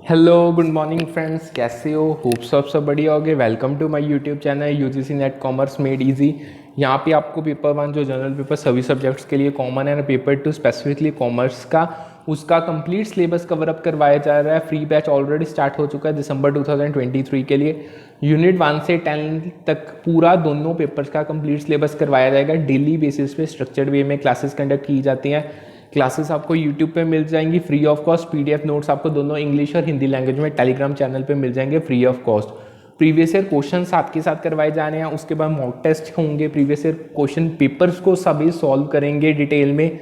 Hello good morning friends, कैसे हो? Hopes आप सब बढ़िया होगे। Welcome to my YouTube channel UGC NET commerce made easy. यहाँ पे आपको पेपर वन जो जनरल पेपर सभी सब्जेक्ट्स के लिए कॉमन है ना, पेपर टू स्पेसिफिकली कॉमर्स का उसका कंप्लीट सिलेबस कवर अप करवाया जा रहा है। फ्री बैच ऑलरेडी स्टार्ट हो चुका है दिसंबर 2023 के लिए। यूनिट 1 से 10 तक पूरा दोनों पेपर्स का कंप्लीट सिलेबस करवाया जाएगा। डेली बेसिस पे स्ट्रक्चर्ड वे में क्लासेस कंडक्ट की जाती हैं। क्लासेस आपको यूट्यूब पे मिल जाएंगी free of cost. PDF notes आपको दोनों इंग्लिश और हिंदी लैंग्वेज में टेलीग्राम चैनल पे मिल जाएंगे free of cost. Previous year question साथ के साथ करवाए जा रहे हैं। उसके बाद मॉक टेस्ट होंगे। प्रीवियस ईयर क्वेश्चन पेपर्स को सभी सॉल्व करेंगे डिटेल में।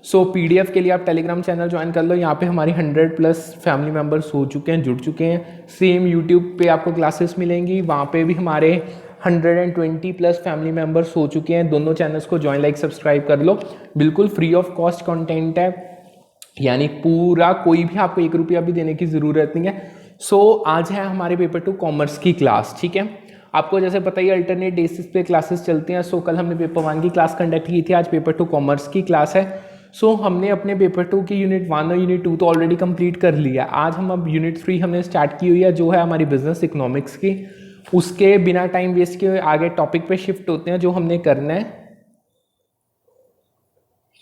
सो पीडीएफ के लिए आप टेलीग्राम चैनल ज्वाइन कर लो। यहाँ पे हमारी 100+ फैमिली मेम्बर्स हो चुके हैं, जुड़ चुके हैं। सेम यूट्यूब पे आपको क्लासेस मिलेंगी, वहाँ पे भी हमारे 120+ फैमिली मेम्बर्स हो चुके हैं। दोनों चैनल्स को ज्वाइन, लाइक, सब्सक्राइब कर लो। बिल्कुल फ्री ऑफ कॉस्ट कंटेंट है, यानी पूरा कोई भी आपको 1 रुपया भी देने की ज़रूरत नहीं है। सो आज है हमारे पेपर 2 कॉमर्स की क्लास, ठीक है। आपको जैसे पता ही अल्टरनेट बेसिस पे क्लासेस चलती हैं। सो कल हमने पेपर 1 की क्लास कंडक्ट की थी, आज पेपर 2 कॉमर्स की क्लास है। सो हमने अपने पेपर 2 की यूनिट 1 और यूनिट 2 तो ऑलरेडी कंप्लीट कर लिया। आज हम अब यूनिट 3 हमने स्टार्ट की हुई है, जो है हमारी बिजनेस इकोनॉमिक्स की। उसके बिना टाइम वेस्ट के आगे टॉपिक पे शिफ्ट होते हैं जो हमने करना है।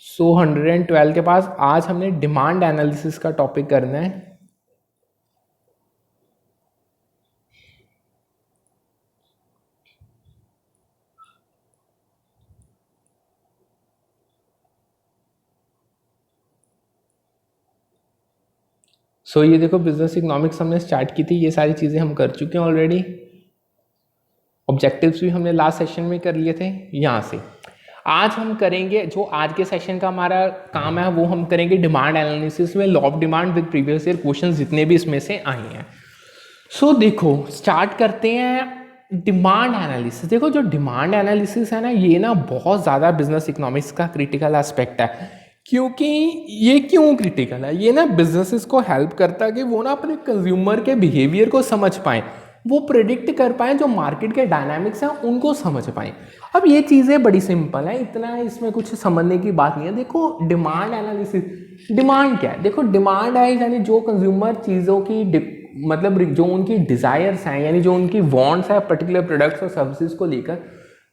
112 के पास आज हमने डिमांड एनालिसिस का टॉपिक करना है। ये देखो बिजनेस इकोनॉमिक्स हमने स्टार्ट की थी, ये सारी चीज़ें हम कर चुके हैं ऑलरेडी। ऑब्जेक्टिव्स भी हमने लास्ट सेशन में कर लिए थे। यहाँ से आज हम करेंगे, जो आज के सेशन का हमारा काम है वो हम करेंगे डिमांड एनालिसिस में law of demand with previous year questions जितने भी इसमें से आए हैं। देखो स्टार्ट करते हैं डिमांड एनालिसिस। देखो जो डिमांड एनालिसिस है ना, ये ना बहुत ज़्यादा बिजनेस इकोनॉमिक्स का क्रिटिकल एस्पेक्ट है। क्योंकि ये क्यों क्रिटिकल है? ये ना बिजनेसेस को हेल्प करता है कि वो ना अपने कंज्यूमर के बिहेवियर को समझ पाएं, वो प्रिडिक्ट कर पाएं, जो मार्केट के डायनामिक्स हैं उनको समझ पाएं। अब ये चीज़ें बड़ी सिंपल है, इतना इसमें कुछ समझने की बात नहीं है। देखो डिमांड एनालिसिस, डिमांड क्या है? देखो डिमांड है यानी जो कंज्यूमर चीज़ों की मतलब जो उनकी डिज़ायर्स हैं, यानी जो उनकी वांट्स है पर्टिकुलर प्रोडक्ट्स और सर्विसेज को लेकर,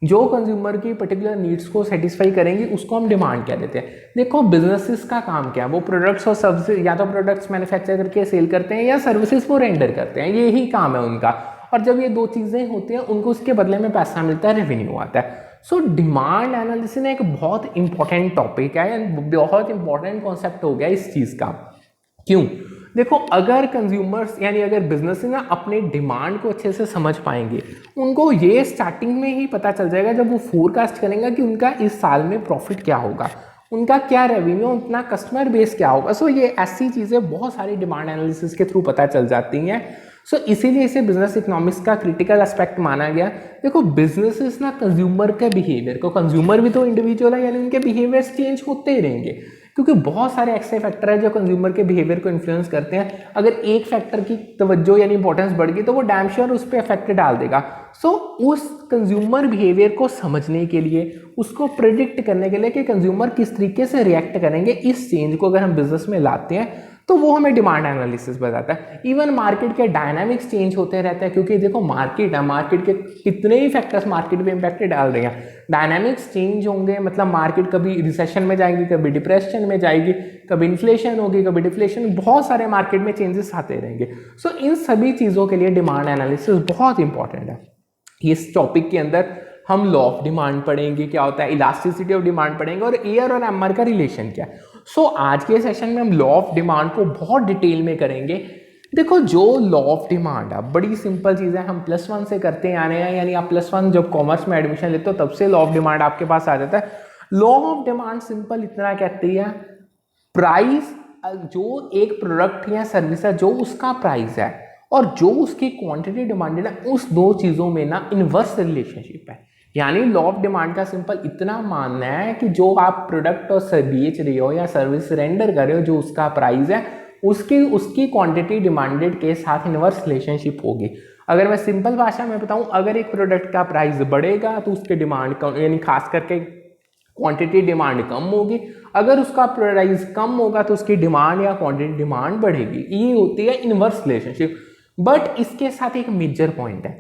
जो कंज्यूमर की पर्टिकुलर नीड्स को सेटिस्फाई करेंगी उसको हम डिमांड कह देते हैं। देखो बिजनेसेस का काम क्या है? वो प्रोडक्ट्स और सर्विसेज, या तो प्रोडक्ट्स मैन्युफैक्चर करके सेल करते हैं या सर्विसेज वो रेंडर करते हैं, यही काम है उनका। और जब ये दो चीज़ें होती हैं उनको उसके बदले में पैसा मिलता है, रेवेन्यू आता है। डिमांड एनालिसिस एक बहुत इंपॉर्टेंट टॉपिक है, बहुत इंपॉर्टेंट कॉन्सेप्ट हो गया इस चीज़ का। क्यों? देखो अगर कंज्यूमर्स यानी अगर बिजनेस ना अपने डिमांड को अच्छे से समझ पाएंगे, उनको ये स्टार्टिंग में ही पता चल जाएगा जब वो फोरकास्ट करेंगे कि उनका इस साल में प्रॉफिट क्या होगा, उनका क्या रेवेन्यू, उतना कस्टमर बेस क्या होगा। ये ऐसी चीज़ें बहुत सारी डिमांड एनालिसिस के थ्रू पता चल जाती हैं। इसीलिए इसे बिजनेस इकोनॉमिक्स का क्रिटिकल एस्पेक्ट माना गया। देखो बिजनेसेस ना कंज्यूमर के बिहेवियर को, कंज्यूमर भी तो इंडिविजुअल है यानी उनके बिहेवियर्स चेंज होते ही रहेंगे, क्योंकि बहुत सारे एक्स्ट्रा फैक्टर है जो कंज्यूमर के बिहेवियर को इन्फ्लुएंस करते हैं। अगर एक फैक्टर की तवज्जो यानी इंपॉर्टेंस बढ़ गई तो वो डैम श्योर उस पर इफेक्ट डाल देगा। उस कंज्यूमर बिहेवियर को समझने के लिए, उसको प्रिडिक्ट करने के लिए कि कंज्यूमर किस तरीके से रिएक्ट करेंगे, इस चेंज को अगर हम बिजनेस में लाते हैं तो वो हमें डिमांड एनालिसिस बताता है। इवन मार्केट के डायनामिक्स चेंज होते रहते हैं, क्योंकि देखो मार्केट है, मार्केट के कितने ही फैक्टर्स मार्केट पे इम्पैक्ट डाल रहे हैं। डायनामिक्स चेंज होंगे, मतलब मार्केट कभी रिसेशन में जाएगी, कभी डिप्रेशन में जाएगी, कभी इन्फ्लेशन होगी, कभी डिफ्लेशन, बहुत सारे मार्केट में चेंजेस आते रहेंगे। इन सभी चीज़ों के लिए डिमांड एनालिसिस बहुत इंपॉर्टेंट है। इस टॉपिक के अंदर हम लॉ ऑफ डिमांड पढ़ेंगे, क्या होता है इलास्टिसिटी ऑफ डिमांड पढ़ेंगे, और एयर और एमआर का रिलेशन क्या है। आज के सेशन में हम लॉ ऑफ डिमांड को बहुत डिटेल में करेंगे। देखो जो लॉ ऑफ डिमांड है बड़ी सिंपल चीज़ है, हम +1 से करते आने हैं, यानी आप +1 जब कॉमर्स में एडमिशन लेते हो तब से लॉ ऑफ डिमांड आपके पास आ जाता है। लॉ ऑफ डिमांड सिंपल इतना कहती है, प्राइस, जो एक प्रोडक्ट या सर्विस है जो उसका प्राइस है और जो उसकी क्वांटिटी डिमांडेड है, उस दो चीज़ों में ना इनवर्स रिलेशनशिप है। यानी लॉ ऑफ डिमांड का सिंपल इतना मानना है कि जो आप प्रोडक्ट और बेच रहे हो या सर्विस रेंडर कर रहे हो, जो उसका प्राइस है उसकी क्वांटिटी डिमांडेड के साथ इनवर्स रिलेशनशिप होगी। अगर मैं सिंपल भाषा में बताऊं, अगर एक प्रोडक्ट का प्राइस बढ़ेगा तो उसके डिमांड यानी खास करके क्वांटिटी डिमांड कम होगी, अगर उसका प्राइस कम होगा तो उसकी डिमांड या क्वांटिटी डिमांड बढ़ेगी। ये होती है इनवर्स रिलेशनशिप। बट इसके साथ एक मेजर पॉइंट है,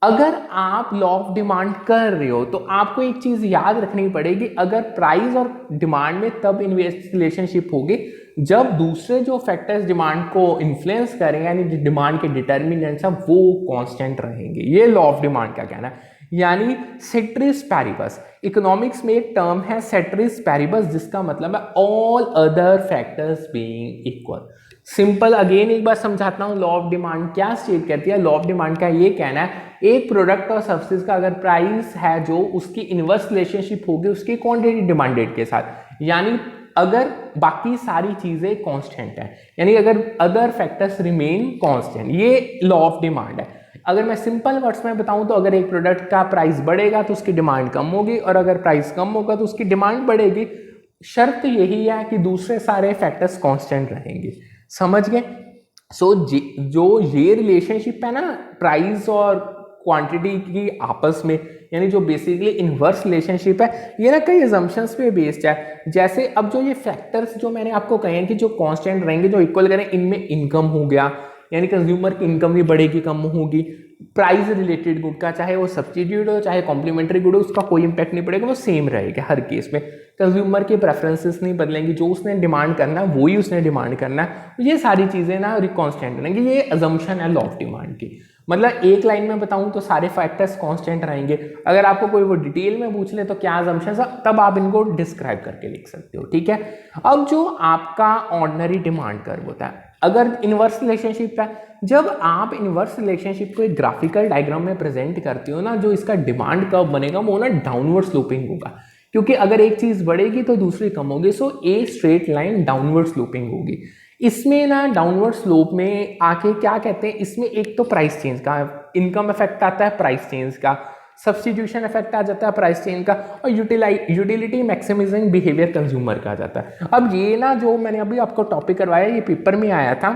अगर आप लॉ ऑफ डिमांड कर रहे हो तो आपको एक चीज याद रखनी पड़ेगी, अगर प्राइस और डिमांड में तब इनवर्स रिलेशनशिप होगी जब दूसरे जो फैक्टर्स डिमांड को इन्फ्लुएंस करेंगे, यानी जो डिमांड के डिटर्मिनेंट्स हैं वो कांस्टेंट रहेंगे। ये लॉ ऑफ डिमांड का कहना है, यानी सेट्रिस पैरिबस। इकोनॉमिक्स में एक टर्म है सेट्रिस पैरिबस, जिसका मतलब है all other factors being equal. Simple again एक बार समझाता हूं, लॉ ऑफ डिमांड क्या स्टेट करती है। लॉ ऑफ डिमांड का ये कहना है, एक प्रोडक्ट और सर्विस का अगर प्राइस है जो उसकी इनवर्स रिलेशनशिप होगी उसकी क्वांटिटी डिमांडेड के साथ, यानी अगर बाकी सारी चीजें कांस्टेंट है, यानी अगर अदर फैक्टर्स रिमेन कांस्टेंट, ये लॉ ऑफ डिमांड है। अगर मैं सिंपल वर्ड्स में बताऊं तो अगर एक प्रोडक्ट का प्राइस बढ़ेगा तो उसकी डिमांड कम होगी, और अगर प्राइस कम होगा तो उसकी डिमांड बढ़ेगी। शर्त यही है कि दूसरे सारे फैक्टर्स कांस्टेंट रहेंगे। समझ गए? सो जो ये रिलेशनशिप है ना प्राइस और क्वांटिटी की आपस में, यानी जो बेसिकली इनवर्स रिलेशनशिप है, ये ना कई अजम्पशंस पे बेस्ड है। जैसे अब जो ये फैक्टर्स जो मैंने आपको कहे हैं कि जो कांस्टेंट रहेंगे, जो इक्वल करें, इनमें इनकम हो गया, यानी कंज्यूमर की इनकम भी बढ़ेगी कम होगी। प्राइस रिलेटेड गुड का, चाहे वो सब्स्टिट्यूट हो चाहे कॉम्प्लीमेंट्री गुड हो, उसका कोई इंपैक्ट नहीं पड़ेगा, वो सेम रहेगा हर केस में। कंज्यूमर के प्रेफरेंसेस नहीं बदलेंगी, जो उसने डिमांड करना है वही उसने डिमांड करना है। ये सारी चीजें ना कांस्टेंट रहेंगी। ये अजम्पशन है लॉ ऑफ डिमांड की। मतलब एक लाइन में बताऊं तो सारे फैक्टर्स कांस्टेंट रहेंगे। अगर आपको कोई वो डिटेल में पूछ ले तो क्या अजम्पशंस है, तब आप इनको डिस्क्राइब करके लिख सकते हो। ठीक है। अब जो आपका ऑर्डिनरी डिमांड कर्व होता है, अगर इनवर्स रिलेशनशिप है, जब आप इनवर्स रिलेशनशिप को एक ग्राफिकल डायग्राम में प्रेजेंट करते हो ना, जो इसका डिमांड कर्व बनेगा वो ना डाउनवर्ड स्लोपिंग होगा, क्योंकि अगर एक चीज बढ़ेगी तो दूसरी कम होगी। So a straight line downward sloping होगी। इसमें ना डाउनवर्ड स्लोप में आके क्या कहते हैं, इसमें एक तो प्राइस चेंज का इनकम इफेक्ट आता है, प्राइस चेंज का सब्स्टिट्यूशन इफेक्ट आ जाता है प्राइस चेंज का, और यूटिलिटी मैक्सिमाइजिंग बिहेवियर कंज्यूमर का आ जाता है। अब ये ना जो मैंने अभी आपको टॉपिक करवाया, ये पेपर में आया था,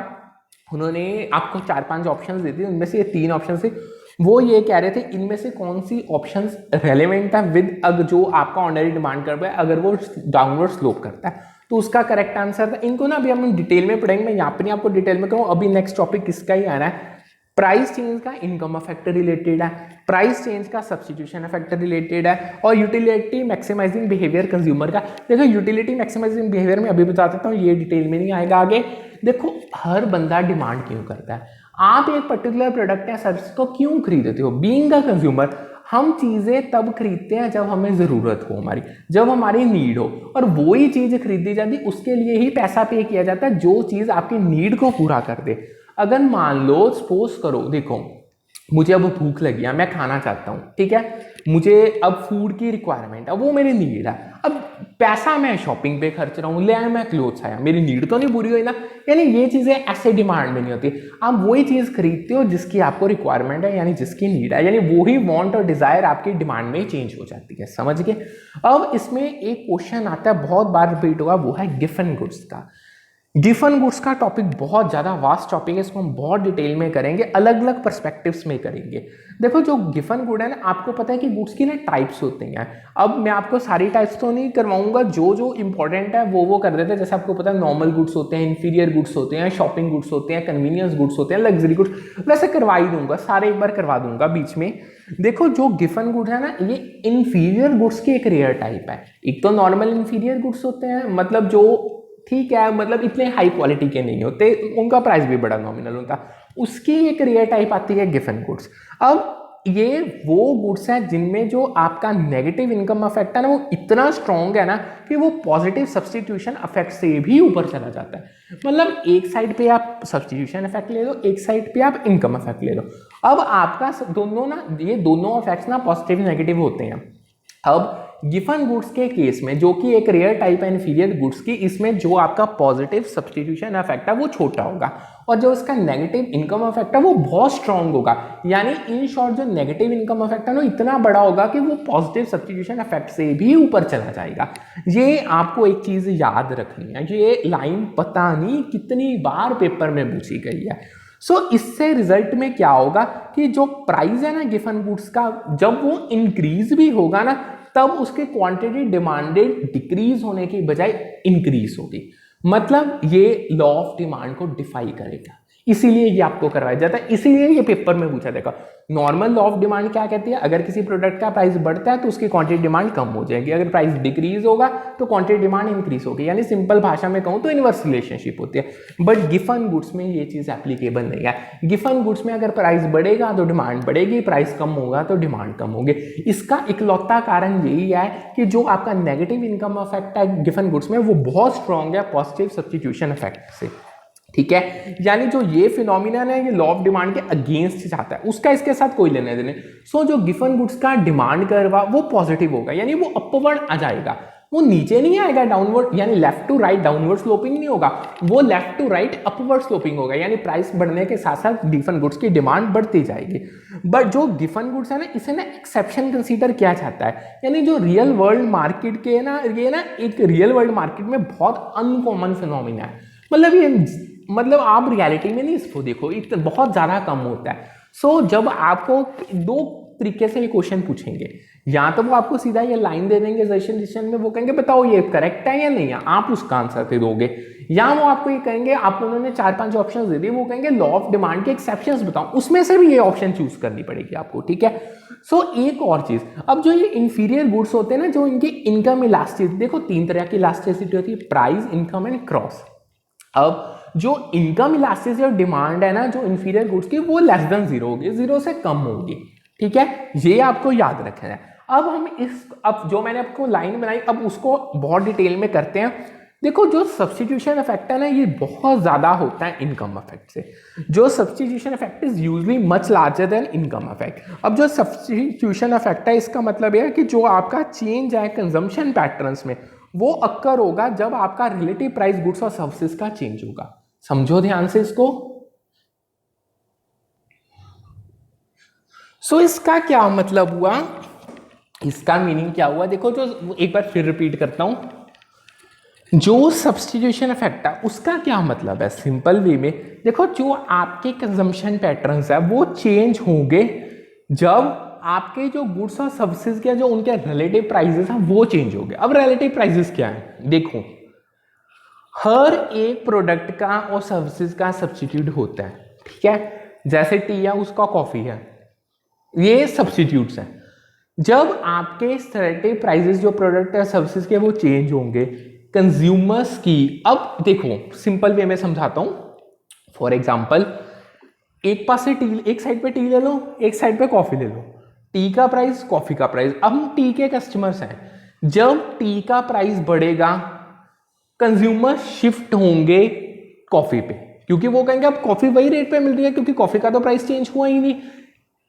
उन्होंने आपको 4-5 ऑप्शंस दी थी, उनमें से ये 3 ऑप्शन थे। वो ये कह रहे थे इनमें से कौन सी ऑप्शंस रेलेवेंट है विद अगर जो आपका ऑर्डिनरी डिमांड कर रहा है, अगर वो डाउनवर्ड स्लोप करता है तो उसका करेक्ट आंसर था। इनको ना अभी हम डिटेल में पढ़ेंगे, मैं यहाँ पे नहीं आपको डिटेल में कहूँ। अभी नेक्स्ट टॉपिक किसका ही आना है, प्राइस चेंज का इनकम इफेक्ट रिलेटेड है, प्राइस चेंज का सब्स्टिट्यूशन इफेक्ट रिलेटेड है, और यूटिलिटी मैक्सिमाइजिंग बिहेवियर कंज्यूमर का। देखो यूटिलिटी मैक्सिमाइजिंग बिहेवियर में अभी बता देता हूँ, ये डिटेल में नहीं आएगा आगे। देखो हर बंदा डिमांड क्यों करता है, आप एक पर्टिकुलर प्रोडक्ट या सर्विस को क्यों खरीदते हो। बीइंग अ कंज्यूमर, हम चीजें तब खरीदते हैं जब हमें जरूरत हो, हमारी जब हमारी नीड हो, और वही चीज खरीदी जाती है, उसके लिए ही पैसा पे किया जाता है जो चीज आपकी नीड को पूरा कर दे। अगर मान लो सपोज करो, देखो मुझे अब भूख लगी है, मैं खाना चाहता हूँ, ठीक है, मुझे अब फूड की रिक्वायरमेंट है, वो मेरी नीड है। अब पैसा मैं शॉपिंग पे खर्च रहा हूँ, ले आया मैं क्लोथ्स आया, मेरी नीड तो नहीं पूरी हुई ना। यानी ये चीजें ऐसे डिमांड में नहीं होती, आप वही चीज खरीदते हो जिसकी आपको रिक्वायरमेंट है, यानी जिसकी नीड है, यानी वही वांट और डिजायर आपकी डिमांड में चेंज हो जाती है। समझ गए? अब इसमें एक क्वेश्चन आता है, बहुत बार रिपीट होगा, वो है गिवन गुड्स का। गिवन गुड्स का टॉपिक बहुत ज़्यादा वास्ट टॉपिक है, इसको हम बहुत डिटेल में करेंगे, अलग अलग पर्सपेक्टिव्स में करेंगे। देखो जो गिवन गुड है ना, आपको पता है कि गुड्स की ना टाइप्स होते हैं। अब मैं आपको सारी टाइप्स तो नहीं करवाऊंगा, जो जो इंपॉर्टेंट है वो कर देते हैं। जैसे आपको पता है नॉर्मल गुड्स होते हैं, इंफीरियर गुड्स होते हैं, शॉपिंग गुड्स होते हैं, कन्वीनियंस गुड्स होते हैं, लग्जरी गुड्स, वैसे करवा ही दूंगा, सारे एक बार करवा दूंगा बीच में। देखो जो गिवन गुड्स है ना, ये इंफीरियर गुड्स की एक रेयर टाइप है। एक तो नॉर्मल इंफीरियर गुड्स होते हैं, मतलब जो ठीक है, मतलब इतने हाई क्वालिटी के नहीं होते, उनका प्राइस भी बड़ा नॉमिनल होता, उसकी एक रेयर टाइप आती है गिवन गुड्स। अब ये वो गुड्स हैं जिनमें जो आपका नेगेटिव इनकम इफेक्ट है ना, वो इतना स्ट्रॉन्ग है ना कि वो पॉजिटिव सब्स्टिट्यूशन इफेक्ट से भी ऊपर चला जाता है। मतलब एक साइड पे आप सब्स्टिट्यूशन इफेक्ट ले लो, एक साइड पे आप इनकम इफेक्ट ले लो। अब आपका दोनों ना, ये दोनों इफेक्ट्स ना पॉजिटिव नेगेटिव होते हैं। अब गिवन गुड्स के केस में, जो कि एक रेयर टाइप है इन्फीरियर गुड्स की, इसमें जो आपका पॉजिटिव सब्स्टिट्यूशन इफेक्ट है वो छोटा होगा, और जो इसका नेगेटिव इनकम इफेक्ट है वो बहुत स्ट्रांग होगा। यानी इन शॉर्ट जो नेगेटिव इनकम इफेक्ट है ना, इतना बड़ा होगा कि वो पॉजिटिव सब्स्टिट्यूशन इफेक्ट से भी ऊपर चला जाएगा। ये आपको एक चीज याद रखनी है, ये लाइन पता नहीं कितनी बार पेपर में पूछी गई है। इससे रिजल्ट में क्या होगा कि जो प्राइस है ना गिवन गुड्स का, जब वो इंक्रीज भी होगा ना, तब उसकी क्वांटिटी डिमांडेड डिक्रीज होने की बजाय इंक्रीज होगी। मतलब ये लॉ ऑफ डिमांड को डिफाई करेगा, इसीलिए ये आपको करवाया जाता है, इसीलिए ये पेपर में पूछा जाएगा। नॉर्मल लॉ ऑफ डिमांड क्या कहती है, अगर किसी प्रोडक्ट का प्राइस बढ़ता है तो उसकी क्वांटिटी डिमांड कम हो जाएगी, अगर प्राइस डिक्रीज होगा तो क्वांटिटी डिमांड इंक्रीज होगी। यानी सिंपल भाषा में कहूं तो इनवर्स रिलेशनशिप होती है। बट गिफन गुड्स में ये चीज एप्लीकेबल नहीं है। गिफन गुड्स में अगर प्राइस बढ़ेगा तो डिमांड बढ़ेगी, प्राइस कम होगा तो डिमांड कम होगी। इसका इकलौता कारण यही है कि जो आपका नेगेटिव इनकम इफेक्ट है गिफन गुड्स में वो बहुत स्ट्रॉन्ग है पॉजिटिव सब्स्टिट्यूशन इफेक्ट से। ठीक है, यानी जो ये फिनोमिनन है ये लॉ ऑफ डिमांड के अगेंस्ट जाता है, उसका इसके साथ कोई लेने देने। सो जो गिफन गुड्स का डिमांड करवा वो पॉजिटिव होगा, यानी वो अपवर्ड आ जाएगा, वो नीचे नहीं आएगा डाउनवर्ड, यानी left to right downward sloping नहीं होगा, वो left to right upward sloping होगा, यानी प्राइस बढ़ने के साथ साथ गिफन गुड्स की डिमांड बढ़ती जाएगी। बट जो गिफन गुड्स है ना, इसे ना एक्सेप्शन कंसीडर किया जाता है, यानी जो रियल वर्ल्ड मार्केट के ना ये ना एक रियल वर्ल्ड मार्केट में बहुत अनकॉमन फिनोमिना है। मतलब ये आप रियलिटी में नहीं इसको देखो, बहुत ज्यादा कम होता है। सो जब आपको दो तरीके से ये क्वेश्चन पूछेंगे, या तो वो आपको सीधा ये लाइन दे देंगे सजेशन में, वो कहेंगे बताओ ये करेक्ट है या नहीं है, आप उसका आंसर दे दोगे, या वो आपको ये कहेंगे, आपको उन्होंने 4-5 ऑप्शन दे दिए, वो कहेंगे लॉ ऑफ डिमांड के एक्सेप्शंस बताओ, उसमें से भी ये ऑप्शन चूज करनी पड़ेगी आपको। ठीक है, सो एक और चीज, अब जो ये इंफीरियर गुड्स होते हैं ना, जो इनकी इनकम इलास्टिसिटी, देखो 3 तरह की इलास्टिसिटी होती है, प्राइस, इनकम एंड क्रॉस। अब जो इनकम इलास्टिसिटी और डिमांड है ना जो इंफीरियर गुड्स की, वो लेस देन 0 होगी, 0 से कम होगी। ठीक है, ये आपको याद रखना है। अब जो मैंने आपको लाइन बनाई, अब उसको बहुत डिटेल में करते हैं। देखो जो सब्स्टिट्यूशन इफेक्ट है ना, ये बहुत ज्यादा होता है इनकम इफेक्ट से। जो substitution effect is usually much larger than income effect. अब जो सब्स्टिट्यूशन इफेक्ट है, इसका मतलब यह है कि जो आपका चेंज है कंजम्पशन पैटर्न्स में, वो अक्कर होगा जब आपका रिलेटिव प्राइस गुड्स और सर्विसेज का चेंज होगा। समझो ध्यान से इसको। सो इसका क्या मतलब हुआ, इसका मीनिंग क्या हुआ, देखो जो एक बार फिर रिपीट करता हूं, जो सब्स्टिट्यूशन इफेक्ट है उसका क्या मतलब है सिंपल वे में। देखो जो आपके कंजम्पशन पैटर्न्स है वो चेंज होंगे जब आपके जो गुड्स और सर्विसेज के जो उनके रिलेटिव प्राइसेस हैं वो चेंज हो गए। अब रिलेटिव प्राइसेस क्या है, देखो हर एक प्रोडक्ट का और सर्विसेज का सब्स्टिट्यूट होता है। ठीक है, जैसे टी है उसका कॉफी है, ये सब्स्टिट्यूट्स हैं। जब आपके रिलेटिव प्राइसेस जो प्रोडक्ट या सर्विसेज के वो चेंज होंगे कंज्यूमर्स की, अब देखो सिंपल वे में समझाता हूं। फॉर एग्जांपल एक पास से टी, एक साइड पे टी ले लो, एक साइड पे कॉफी ले लो, टी का प्राइस कॉफी का प्राइस। अब हम टी के कस्टमर्स हैं, जब टी का प्राइस बढ़ेगा कंज्यूमर शिफ्ट होंगे कॉफी पे, क्योंकि वो कहेंगे अब कॉफी वही रेट पे मिल रही है, क्योंकि कॉफी का तो प्राइस चेंज हुआ ही नहीं।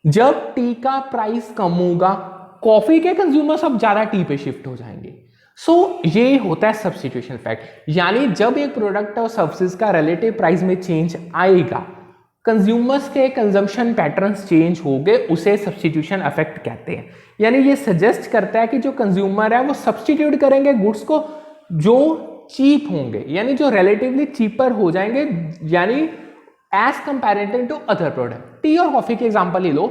जब टी का प्राइस कम होगा कॉफी के कंज्यूमर्स अब ज्यादा टी पे शिफ्ट हो जाएंगे। सो ये होता है सब्स्टिट्यूशन इफेक्ट, यानी जब एक प्रोडक्ट और सर्विसेज का रिलेटिव प्राइस में चेंज आएगा, कंज्यूमर्स के कंजम्पशन पैटर्न्स चेंज हो गए, उसे सब्स्टिट्यूशन इफेक्ट कहते हैं। यानी ये सजेस्ट करता है कि जो कंज्यूमर है वो सब्स्टिट्यूट करेंगे गुड्स को जो चीप होंगे, यानी जो रिलेटिवली चीपर हो जाएंगे, यानी as comparative to other product. Tea और कॉफी के एग्जांपल ले लो,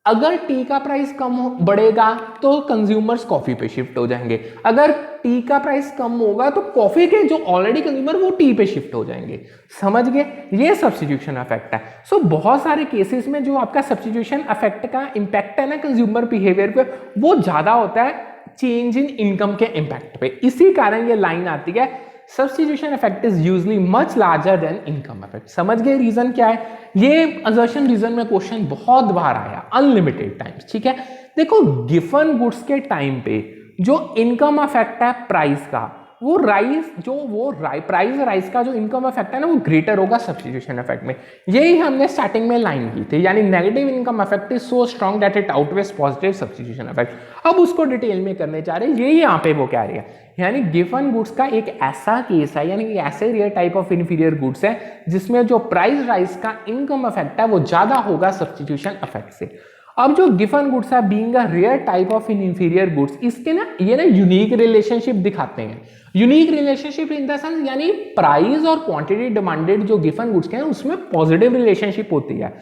अगर टी का प्राइस कम बढ़ेगा तो कंज्यूमर्स कॉफी पे शिफ्ट हो जाएंगे, अगर टी का प्राइस कम होगा तो कॉफी के जो ऑलरेडी कंज्यूमर वो टी पे शिफ्ट हो जाएंगे। समझ गए, ये सब्स्टिट्यूशन इफेक्ट है। सो बहुत सारे केसेस में जो आपका सब्स्टिट्यूशन इफेक्ट का इंपैक्ट है ना कंज्यूमर बिहेवियर पे, वो ज्यादा होता है चेंज इन इनकम के इंपैक्ट पे। इसी कारण ये लाइन आती है, substitution effect is usually much larger than income effect. समझ गए रीजन क्या है, ये असर्शन रीजन में क्वेश्चन बहुत बार आया अनलिमिटेड टाइम्स। ठीक है, देखो गिवन गुड्स के टाइम पे जो इनकम इफेक्ट है प्राइस का, वो प्राइस राइस का जो इनकम इफेक्ट है ना वो ग्रेटर होगा सब्स्टिट्यूशन इफेक्ट में। यही हमने स्टार्टिंग में लाइन की थी, यानी negative income effect is so strong that it outweighs positive substitution effect. अब उसको डिटेल में करने जा रहे हैं, यही यहाँ पे वो कह रही है, यानी गिवन गुड्स का एक ऐसा केस है, यानी ऐसे real type of inferior goods है जिसमें जो प्राइस राइस का इनकम इफेक्ट है वो ज्यादा होगा सब्स्टिट्यूशन इफेक्ट से। अब जो गिवन गुड्स है being a rare type of inferior goods, इसके ना ये ना यूनिक रिलेशनशिप दिखाते हैं। Unique relationship in the sense, यानी प्राइस और क्वांटिटी डिमांडेड जो गिवन गुड्स के हैं उसमें पॉजिटिव रिलेशनशिप होती है।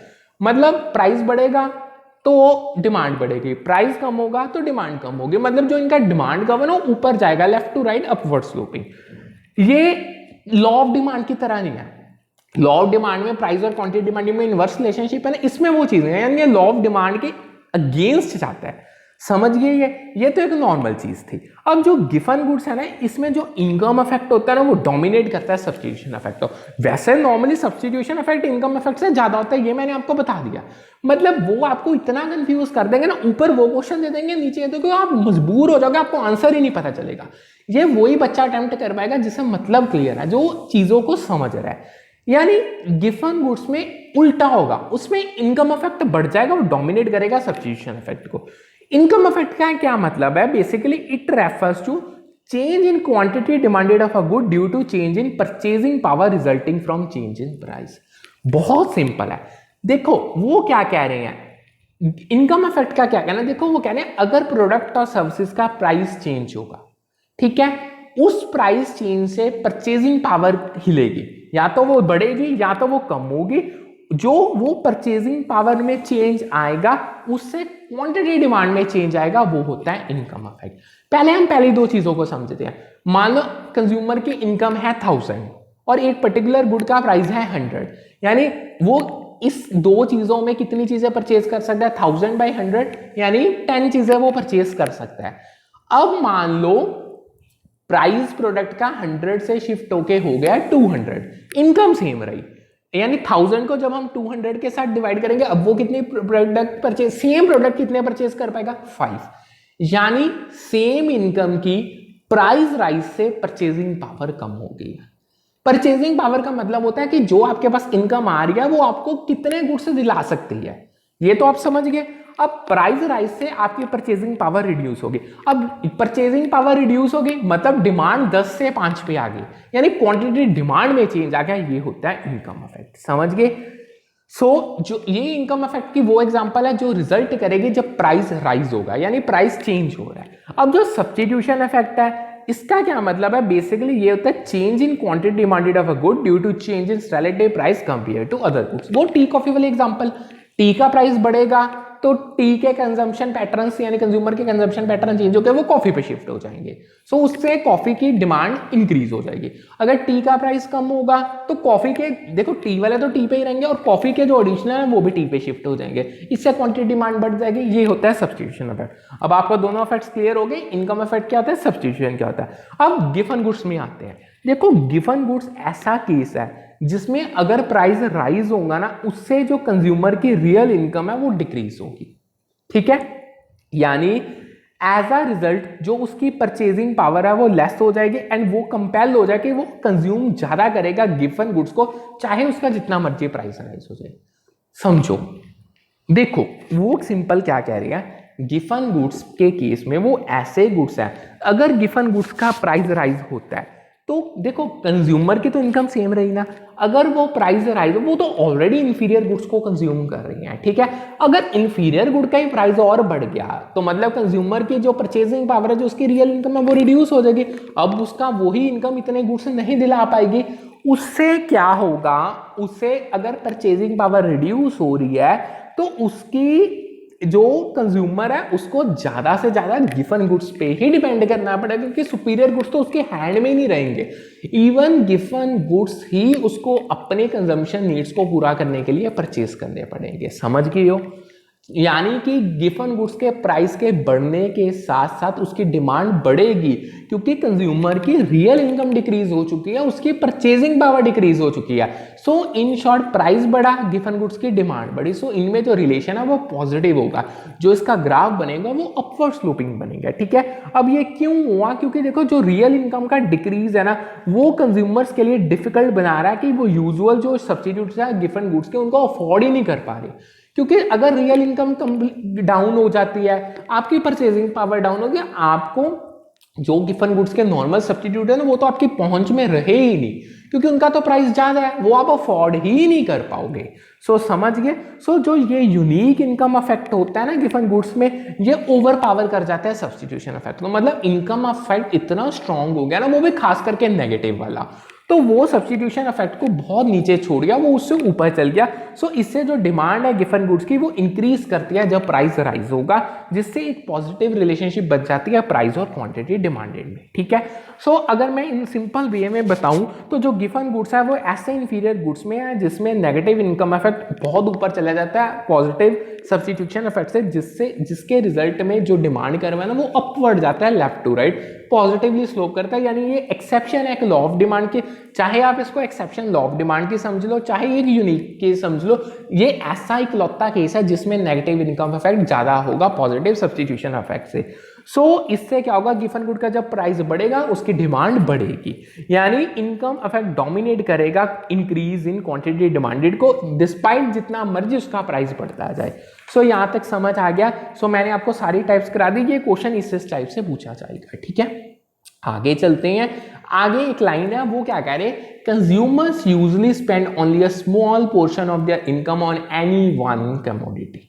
मतलब प्राइस बढ़ेगा तो डिमांड बढ़ेगी, प्राइस कम होगा तो डिमांड कम होगी, मतलब जो इनका डिमांड कर्व है ना ऊपर जाएगा, left to right upward sloping. ये लॉ ऑफ डिमांड की तरह नहीं है। लॉ ऑफ डिमांड में प्राइस और क्वांटिटी डिमांड में इनवर्स रिलेशनशिप है ना, इसमें वो चीजें हैं, यानी ये लॉ ऑफ डिमांड के अगेंस्ट जाता है, समझ गए। ये तो एक नॉर्मल चीज थी। अब जो गिवन गुड्स है ना, इसमें जो इनकम इफेक्ट होता है ना वो डोमिनेट करता है सब्स्टिट्यूशन इफेक्ट। वैसे normally substitution effect income effect से ज्यादा होता है, ये मैंने आपको बता दिया। मतलब वो आपको इतना कंफ्यूज कर देंगे ना, ऊपर वो क्वेश्चन दे देंगे, नीचे तो क्यों आप मजबूर हो जाओगे, आपको आंसर ही नहीं पता चलेगा। ये वही बच्चा अटेम्प्ट कर पाएगा जिसे मतलब क्लियर है, जो चीजों को समझ रहा है। यानी गिवन गुड्स में उल्टा होगा, उसमें इनकम इफेक्ट बढ़ जाएगा, वो डोमिनेट करेगा सब्स्टिट्यूशन इफेक्ट को। इनकम इफेक्ट का क्या मतलब है? Basically it refers to change in quantity demanded of a good due to change in purchasing power resulting from change in price. बहुत सिंपल है। देखो वो क्या कह रहे हैं, इनकम इफेक्ट का क्या कहना है, देखो वो कह रहे हैं अगर प्रोडक्ट और सर्विसेज का प्राइस चेंज होगा, ठीक है, उस प्राइस चेंज से परचेजिंग पावर हिलेगी, या तो वो बढ़ेगी या तो वो कम होगी। जो वो परचेजिंग पावर में चेंज आएगा उससे क्वांटिटी डिमांड में चेंज आएगा, वो होता है इनकम इफेक्ट। पहले दो चीजों को समझते हैं। मान लो कंज्यूमर की इनकम है 1000 और एक पर्टिकुलर गुड का प्राइस है 100, यानी वो इस दो चीजों में कितनी चीजें परचेज कर सकता है? 1000 by 100 यानी 10 चीजें वो परचेज कर सकता है। अब मान लो प्राइस प्रोडक्ट का 100 से शिफ्ट होके हो गया 200, इनकम सेम रही, यानी 1000 को जब हम 200 के साथ डिवाइड करेंगे, अब वो कितने प्रोडक्ट परचेज, सेम प्रोडक्ट कितने परचेज कर पाएगा? 5। यानी सेम इनकम की प्राइस राइज से परचेजिंग पावर कम हो गई। परचेजिंग पावर का मतलब होता है कि जो आपके पास इनकम आ रही है वो आपको कितने गुड्स दिला सकती है, ये तो आप समझ गए। अब प्राइस राइज से आपकी परचेजिंग पावर रिड्यूस होगी। अब परचेजिंग पावर रिड्यूस होगी मतलब डिमांड 10 से 5 पे आ गई, यानी क्वांटिटी डिमांड में चेंज आ गया, ये होता है इनकम इफेक्ट, समझ गए। जो ये इनकम इफेक्ट की वो एग्जांपल है जो रिजल्ट करेगी जब प्राइस राइज होगा, यानी प्राइस चेंज हो रहा है। अब जो सब्स्टिट्यूशन इफेक्ट है, इसका क्या मतलब है? बेसिकली ये होता है change in quantity demanded of a good due to change in relative price compare to other goods. वो टी कॉफी वाले एग्जांपल, टी का प्राइस बढ़ेगा तो टी के कंजम्पशन पैटर्न्स यानी कंज्यूमर के कंजम्पशन पैटर्न चेंज होकर वो कॉफी पे शिफ्ट हो जाएंगे, सो उससे कॉफी की डिमांड इंक्रीज हो जाएगी। अगर टी का प्राइस कम होगा तो कॉफी के, देखो टी वाले तो टी पे ही रहेंगे और कॉफी के जो एडिशनल है वो भी टी पे शिफ्ट हो जाएंगे, इससे क्वांटिटी डिमांड बढ़ जाएगी। ये होता है सब्स्टिट्यूशन इफेक्ट। अब आपको दोनों इफेक्ट्स क्लियर हो गए, इनकम इफेक्ट क्या होता है, सब्स्टिट्यूशन क्या होता है। अब गिवन गुड्स में आते हैं। देखो गिवन गुड्स ऐसा केस है जिसमें अगर प्राइस राइज होगा ना, उससे जो कंज्यूमर की रियल इनकम है वो डिक्रीज होगी, ठीक है, यानी एज अ रिजल्ट जो उसकी परचेजिंग पावर है वो लेस हो जाएगी एंड वो कंपेल हो जाएगी, वो कंज्यूम ज्यादा करेगा गिवन गुड्स को, चाहे उसका जितना मर्जी प्राइस राइज हो जाए। समझो, देखो वो सिंपल क्या कह रही है, गिवन गुड्स के केस में वो ऐसे गुड्स है, अगर गिवन गुड्स का प्राइस राइज होता है तो देखो कंज्यूमर की तो इनकम सेम रही ना, अगर वो प्राइस राइज हो, वो तो ऑलरेडी इंफीरियर गुड्स को कंज्यूम कर रही हैं, ठीक है। अगर इंफीरियर गुड का ही प्राइस और बढ़ गया तो मतलब कंज्यूमर की जो परचेजिंग पावर है, जो उसकी रियल इनकम है वो रिड्यूस हो जाएगी। अब उसका वही इनकम इतने गुड्स नहीं दिला पाएगी, उससे क्या होगा, उससे अगर परचेजिंग पावर रिड्यूस हो रही है तो उसकी जो कंज्यूमर है उसको ज्यादा से ज्यादा गिवन गुड्स पे ही डिपेंड करना पड़ेगा, क्योंकि सुपीरियर गुड्स तो उसके हैंड में ही नहीं रहेंगे। इवन गिवन गुड्स ही उसको अपने कंजम्पशन नीड्स को पूरा करने के लिए परचेज करने पड़ेंगे, समझ गए हो। यानी कि गिवन गुड्स के प्राइस के बढ़ने के साथ साथ उसकी डिमांड बढ़ेगी, क्योंकि कंज्यूमर की रियल इनकम डिक्रीज हो चुकी है, उसकी परचेजिंग पावर डिक्रीज हो चुकी है। सो इन शॉर्ट प्राइस बढ़ा, गिवन गुड्स की डिमांड बढ़ी, सो इनमें जो रिलेशन है वो पॉजिटिव होगा, जो इसका ग्राफ बनेगा वो अपवर्ड स्लोपिंग बनेगा, ठीक है। अब ये क्यों हुआ, क्योंकि देखो जो रियल इनकम का डिक्रीज है ना, वो कंज्यूमर्स के लिए डिफिकल्ट बना रहा है कि वो यूजुअल जो सब्स्टिट्यूट्स है गिवन गुड्स के उनको अफोर्ड ही नहीं कर पा रही, क्योंकि अगर रियल इनकम डाउन हो जाती है, आपकी परचेजिंग पावर डाउन होगी, आपको जो गिवन गुड्स के नॉर्मल सब्स्टिट्यूट है ना वो तो आपकी पहुंच में रहे ही नहीं, क्योंकि उनका तो प्राइस ज्यादा है, वो आप अफोर्ड ही नहीं कर पाओगे। सो समझ गए। सो जो ये यूनिक इनकम इफेक्ट होता है ना गिवन गुड्स में, ये ओवर पावर कर जाता है सब्स्टिट्यूशन इफेक्ट को, मतलब इनकम इफेक्ट इतना स्ट्रांग हो गया ना, वो भी खास करके नेगेटिव वाला। तो वो सब्स्टिट्यूशन इफेक्ट को बहुत नीचे छोड़ गया, वो उससे ऊपर चल गया। सो इससे जो डिमांड है गिवन गुड्स की वो इंक्रीज करती है जब प्राइस राइज होगा, जिससे एक पॉजिटिव रिलेशनशिप बच जाती है प्राइस और क्वांटिटी डिमांडेड में, ठीक है। सो अगर मैं इन सिंपल वे में बताऊं तो जो गिवन गुड्स है वो ऐसे इंफीरियर गुड्स में है जिसमें नेगेटिव इनकम इफेक्ट बहुत ऊपर चला जाता है पॉजिटिव सब्स्टिट्यूशन इफेक्ट से, जिसके रिजल्ट में जो डिमांड कर्व है ना वो अपवर्ड जाता है left to right, positively slope करता है। यानी ये एक्सेप्शन है एक लॉ ऑफ डिमांड के, चाहे आप इसको एक्सेप्शन लॉ ऑफ डिमांड की समझ लो चाहे एक यूनिक केस समझ लो, ये ऐसा इकलौता केस है जिसमें नेगेटिव इनकम इफेक्ट ज्यादा होगा पॉजिटिव सब्स्टिट्यूशन इफेक्ट से। सो इससे क्या होगा, गिवन गुड का जब प्राइस बढ़ेगा उसकी डिमांड बढ़ेगी, यानी इनकम इफेक्ट डोमिनेट करेगा इंक्रीज इन क्वांटिटी डिमांडेड को, डिस्पाइट जितना मर्जी उसका प्राइस बढ़ता जाए। सो यहां तक समझ आ गया। सो मैंने आपको सारी टाइप्स करा दी, ये क्वेश्चन इस टाइप से पूछा जाएगा, ठीक है। आगे चलते हैं। आगे एक लाइन है वो क्या कह रहे, consumers usually spend only a small portion of their income on any one commodity.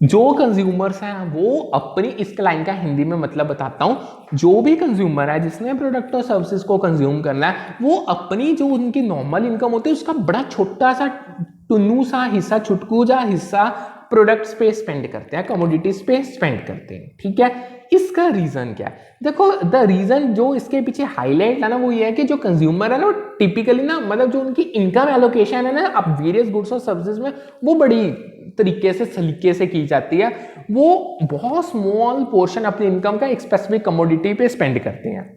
जो कंज्यूमर्स हैं वो अपनी, इस लाइन का हिंदी में मतलब बताता हूं, जो भी कंज्यूमर है जिसने प्रोडक्ट और सर्विसेज को कंज्यूम करना है वो अपनी जो उनकी नॉर्मल इनकम होती है उसका बड़ा छोटा सा टुन्नू सा हिस्सा, छुटकू जा हिस्सा प्रोडक्ट्स पे स्पेंड करते हैं, कमोडिटीज पे स्पेंड करते हैं, ठीक है। इसका रीजन क्या है, देखो द रीजन जो इसके पीछे हाईलाइट है ना वो ये है कि जो कंज्यूमर है ना टिपिकली ना, मतलब जो उनकी इनकम एलोकेशन है ना अब वेरियस गुड्स और सर्विसेज में वो बड़ी तरीके से सलीके से की जाती है, वो बहुत स्मॉल पोर्शन अपनी इनकम का एक स्पेसिफिक कमोडिटी पे स्पेंड करते हैं।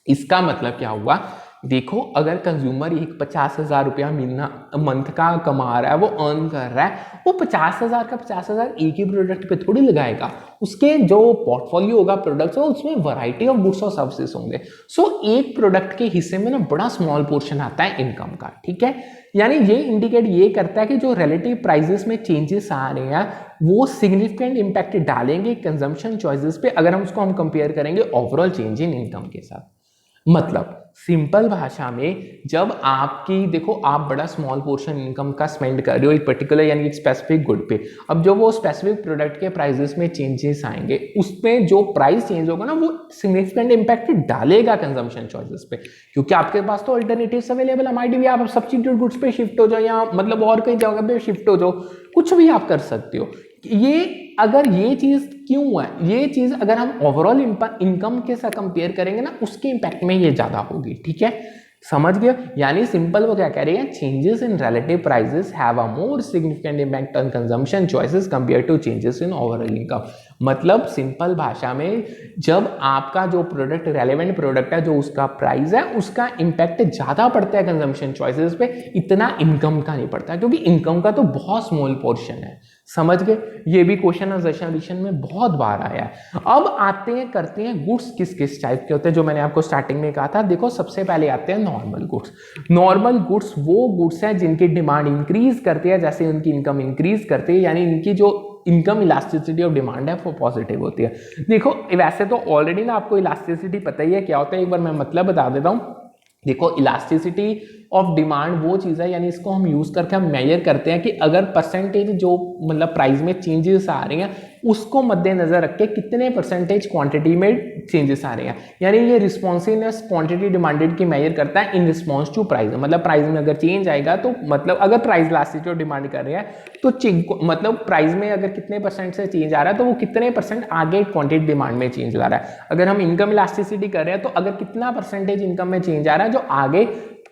इसका मतलब क्या हुआ, देखो अगर कंज्यूमर एक 50,000 रुपया महीना मंथ का कमा रहा है, वो अर्न कर रहा है, वो 50,000 का 50,000 एक ही प्रोडक्ट पे थोड़ी लगाएगा, उसके जो पोर्टफोलियो होगा प्रोडक्ट्स हो उसमें वैरायटी ऑफ गुड्स और सर्विसेज होंगे। सो एक प्रोडक्ट के हिस्से में ना बड़ा स्मॉल पोर्शन आता है इनकम का, ठीक है। यानी ये इंडिकेट ये करता है कि जो रिलेटिव प्राइसेस में चेंजेस आ रहे हैं वो सिग्निफिकेंट इंपैक्ट डालेंगे कंजम्पशन चॉइसेस पे, अगर हम उसको कंपेयर करेंगे ओवरऑल चेंज इन इनकम के साथ। मतलब सिंपल भाषा में जब आपकी, देखो आप बड़ा स्मॉल पोर्शन इनकम का स्पेंड कर रहे हो एक पर्टिकुलर यानी एक स्पेसिफिक गुड पे, अब जो वो स्पेसिफिक प्रोडक्ट के प्राइसेस में चेंजेस आएंगे उसमें जो प्राइस चेंज होगा ना वो सिग्निफिकेंट इंपैक्ट डालेगा कंजम्पशन चॉइसेस पे, क्योंकि आपके पास तो अल्टरनेटिव्स अवेलेबल है। माइट भी आप सब्स्टिट्यूट गुड्स पे शिफ्ट हो जाओ या मतलब और कई जगह पे शिफ्ट हो जाओ, कुछ भी आप कर सकते हो। ये अगर ये चीज क्यों है, ये चीज अगर हम ओवरऑल इनकम के साथ कंपेयर करेंगे ना उसके इंपैक्ट में ये ज्यादा होगी, ठीक है, समझ गए। यानी सिंपल वो क्या कह रही है, changes in relative prices have a more significant impact on consumption choices compare to changes in overall income. मतलब सिंपल भाषा में जब आपका जो प्रोडक्ट रेलेवेंट प्रोडक्ट है जो उसका प्राइस है उसका इंपैक्ट ज्यादा पड़ता है कंजम्पशन चॉइसेस पे, इतना इनकम का नहीं पड़ता, क्योंकि इनकम का तो बहुत स्मॉल पोर्शन है, समझ गए। ये भी क्वेश्चन एडिशन में बहुत बार आया है। अब आते हैं करते हैं गुड्स किस किस टाइप के होते हैं, जो मैंने आपको स्टार्टिंग में कहा था। देखो सबसे पहले आते हैं नॉर्मल गुड्स। नॉर्मल गुड्स वो गुड्स हैं जिनकी डिमांड इंक्रीज करती है जैसे उनकी इनकम इंक्रीज करती है, यानी इनकी जो इनकम इलास्टिसिटी ऑफ डिमांड है वो पॉजिटिव होती है। देखो वैसे तो ऑलरेडी ना आपको इलास्टिसिटी पता ही है क्या होता है, एक बार मैं मतलब बता देता हूँ। देखो इलास्टिसिटी ऑफ डिमांड वो चीज़ है, यानी इसको हम यूज करके हम मेजर करते हैं कि अगर परसेंटेज जो मतलब प्राइस में चेंजेस आ रहे हैं उसको मद्देनजर रख के कितने परसेंटेज क्वांटिटी में चेंजेस आ रहे हैं, यानी ये रिस्पॉन्सिवनेस क्वांटिटी डिमांडेड की मेजर करता है इन रिस्पॉन्स टू प्राइस। मतलब प्राइस में अगर चेंज आएगा तो मतलब अगर प्राइस इलास्टिसिटी ऑफ डिमांड कर रहे हैं तो मतलब प्राइस में अगर कितने परसेंट से चेंज आ रहा है तो वो कितने परसेंट आगे क्वांटिटी डिमांड में चेंज ला रहा है। अगर हम इनकम इलास्टिसिटी कर रहे हैं तो अगर कितना परसेंटेज इनकम में चेंज आ रहा है जो आगे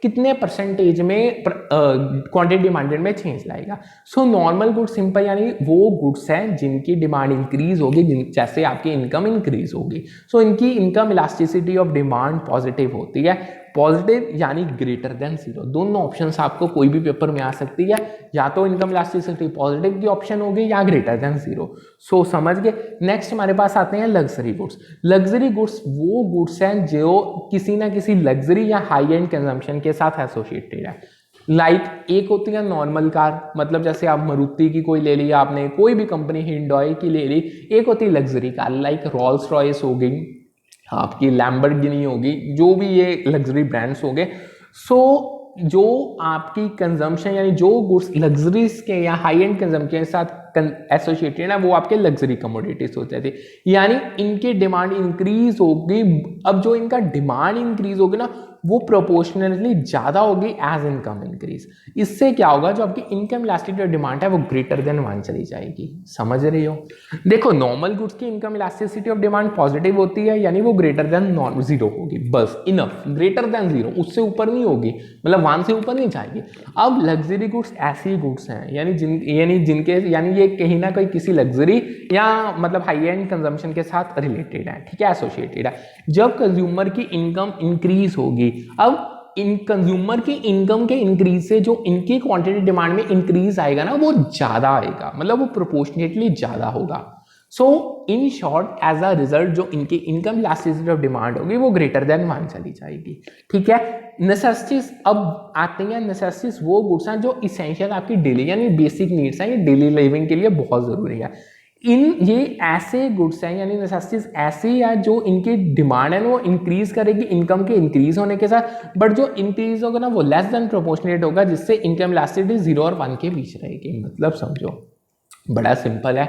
कितने परसेंटेज में क्वांटिटी डिमांडेड में चेंज लाएगा। सो नॉर्मल गुड्स सिंपल यानी वो गुड्स हैं जिनकी डिमांड इंक्रीज होगी जैसे आपकी इनकम इंक्रीज होगी। सो इनकी income elasticity of demand positive होती है, पॉजिटिव यानी ग्रेटर देन जीरो। दोनों ऑप्शंस आपको कोई भी पेपर में आ सकती है, या तो इनकम इलास्टिसिटी पॉजिटिव की ऑप्शन होगी या ग्रेटर देन जीरो। सो समझ गए। नेक्स्ट हमारे पास आते हैं लग्जरी गुड्स। लग्जरी गुड्स वो गुड्स हैं जो किसी ना किसी लग्जरी या हाई एंड कंजम्पशन के साथ एसोसिएटेड है। एक होती है नॉर्मल कार, मतलब जैसे आप मारुति की कोई ले ली आपने, कोई भी कंपनी हिंडॉय की ले ली। एक होती है luxury car like Rolls Royce हो गई, आपकी लैम्बोर्गिनी होगी, जो भी ये लग्जरी ब्रांड्स हो गए। सो जो आपकी कंजम्पशन यानी जो गुड्स लग्जरीज के या हाई एंड कंजम्पशन के साथ एसोसिएटेड है वो आपके लग्जरी कमोडिटीज होते थे, यानी इनकी डिमांड इंक्रीज होगी। अब जो इनका डिमांड इंक्रीज होगी ना वो प्रोपोर्शनली ज्यादा होगी एज इनकम इंक्रीज। इससे क्या होगा, जो आपकी इनकम इलास्टिसिटी ऑफ डिमांड है वो ग्रेटर देन 1 चली जाएगी। समझ रही हो? देखो नॉर्मल गुड्स की income elasticity of demand positive होती है, यानी वो ग्रेटर देन नॉन जीरो होगी, बस इनफ, ग्रेटर देन जीरो, उससे ऊपर नहीं होगी, मतलब 1 से ऊपर नहीं जाएगी। अब लग्जरी गुड्स ऐसी गुड्स हैं यानी जिनके यानी ये कहीं ना कहीं किसी लग्जरी या मतलब हाई एंड कंजम्पशन के साथ रिलेटेड है, ठीक है, एसोसिएटेड है। जब कंज्यूमर की इनकम इंक्रीज होगी, अब इन कंज्यूमर की इनकम के इंक्रीज से जो इनकी क्वांटिटी डिमांड में इंक्रीज आएगा ना वो ज्यादा आएगा, मतलब वो प्रोपोर्शनेटली ज्यादा होगा। So in short as a result जो इनकी इनकम इलास्टिसिटी ऑफ डिमांड होगी वो ग्रेटर देन 1 चली जाएगी, ठीक है। नेसेसिटीज अब आते हैं, नेसेसिटीज वो गुड्स हैं जो इसेंशियल आपकी डेली यानी बेसिक नीड्स हैं, ये डेली लिविंग के लिए बहुत जरूरी है। ये ऐसे गुड्स हैं यानी नेसेसिटीज ऐसी है जो इनकी डिमांड है वो इंक्रीज करेगी इनकम के इंक्रीज होने के साथ, बट जो इंक्रीज होगा ना वो लेस देन प्रोपोर्शनेट होगा, जिससे इनकम इलास्टिसिटी 0 और 1 के बीच रहेगी। मतलब समझो, बड़ा सिंपल है।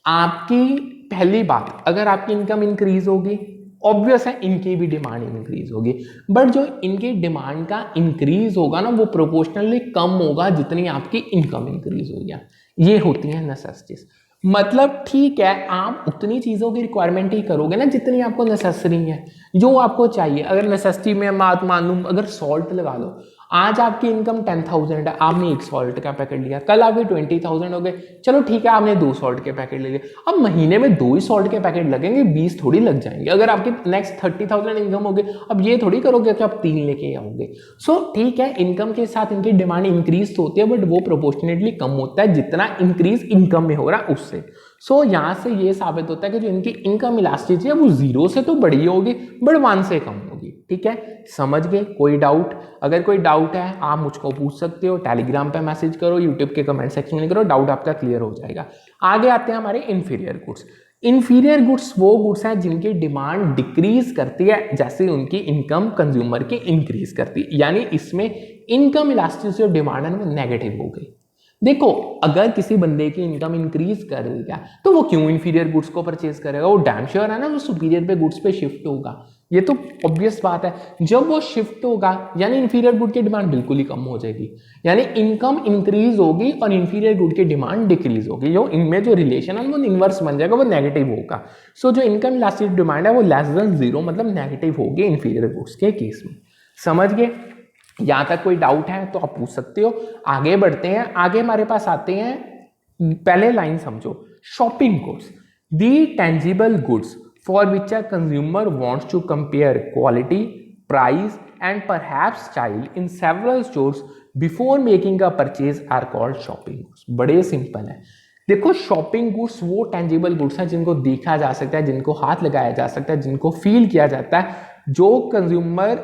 आपकी पहली बात, अगर आपकी इनकम इंक्रीज होगी ऑब्वियस है इनकी भी डिमांड इंक्रीज होगी, बट जो इनकी डिमांड का इंक्रीज होगा ना वो प्रोपोर्शनली कम होगा जितनी आपकी इनकम इंक्रीज होगी। ये होती है नेसेसिटीज। मतलब ठीक है, आप उतनी चीज़ों की रिक्वायरमेंट ही करोगे ना जितनी आपको नेसेसरी है, जो आपको चाहिए। अगर नेसेसिटी में मान लूँ अगर सॉल्ट लगा लो, आज आपकी इनकम 10,000 है, आपने 1 सॉल्ट का पैकेट लिया, कल आपके 20,000 हो गए, चलो ठीक है आपने 2 सॉल्ट के पैकेट ले लिए, अब महीने में 2 ही सॉल्ट के पैकेट लगेंगे, 20 थोड़ी लग जाएंगे। अगर आपकी नेक्स्ट 30,000 इनकम हो गई, अब ये थोड़ी करोगे कि आप 3 लेके आओगे। सो ठीक है, इनकम के साथ इनकी डिमांड इंक्रीज तो होती है, बट वो प्रोपोर्शनेटली कम होता है जितना इंक्रीज इनकम में हो रहा है उससे। सो यहाँ से ये साबित होता है कि जो इनकी इनकम इलास्टिसिटी है वो 0 से तो बड़ी होगी बट 1 से कम होगी, ठीक है। समझ गए? कोई डाउट? अगर कोई डाउट है आप मुझको पूछ सकते हो, टेलीग्राम पे मैसेज करो, यूट्यूब के कमेंट सेक्शन में करो, डाउट आपका क्लियर हो जाएगा। आगे आते हैं हमारे इन्फीरियर गुड्स। इन्फीरियर गुड्स वो गुड्स हैं जिनकी डिमांड डिक्रीज करती है जैसे उनकी इनकम कंज्यूमर की इंक्रीज करती है, यानी इसमें इनकम इलास्टिसिटी ऑफ डिमांड है वो नेगेटिव हो गई। देखो अगर किसी बंदे की इनकम इंक्रीज करेगा तो वो क्यों इंफीरियर गुड्स को परचेज करेगा, वो डैम श्योर है ना वो सुपीरियर पे गुड्स पे शिफ्ट होगा। ये तो ऑब्वियस बात है। जब वो शिफ्ट होगा यानी इंफीरियर गुड की डिमांड बिल्कुल ही कम हो जाएगी, यानी इनकम इंक्रीज होगी और इंफीरियर गुड की डिमांड डिक्रीज होगी। जो इनमें जो रिलेशन है वो इनवर्स बन जाएगा, वो नेगेटिव होगा। सो जो इनकम इलास्टिक डिमांड है वो लेस देन 0 मतलब नेगेटिव होगी इंफीरियर गुड्स के केस में। समझ गए? यहाँ तक कोई डाउट है तो आप पूछ सकते हो। आगे बढ़ते हैं, आगे हमारे पास आते हैं, पहले लाइन समझो। Shopping goods, the tangible goods for which a consumer wants to compare quality, price and perhaps style in several stores before making a purchase are called shopping goods. बड़े सिंपल है। देखो शॉपिंग गुड्स वो tangible goods हैं जिनको देखा जा सकता है, जिनको हाथ लगाया जा सकता है, जिनको फील किया जाता है, जो कंज्यूमर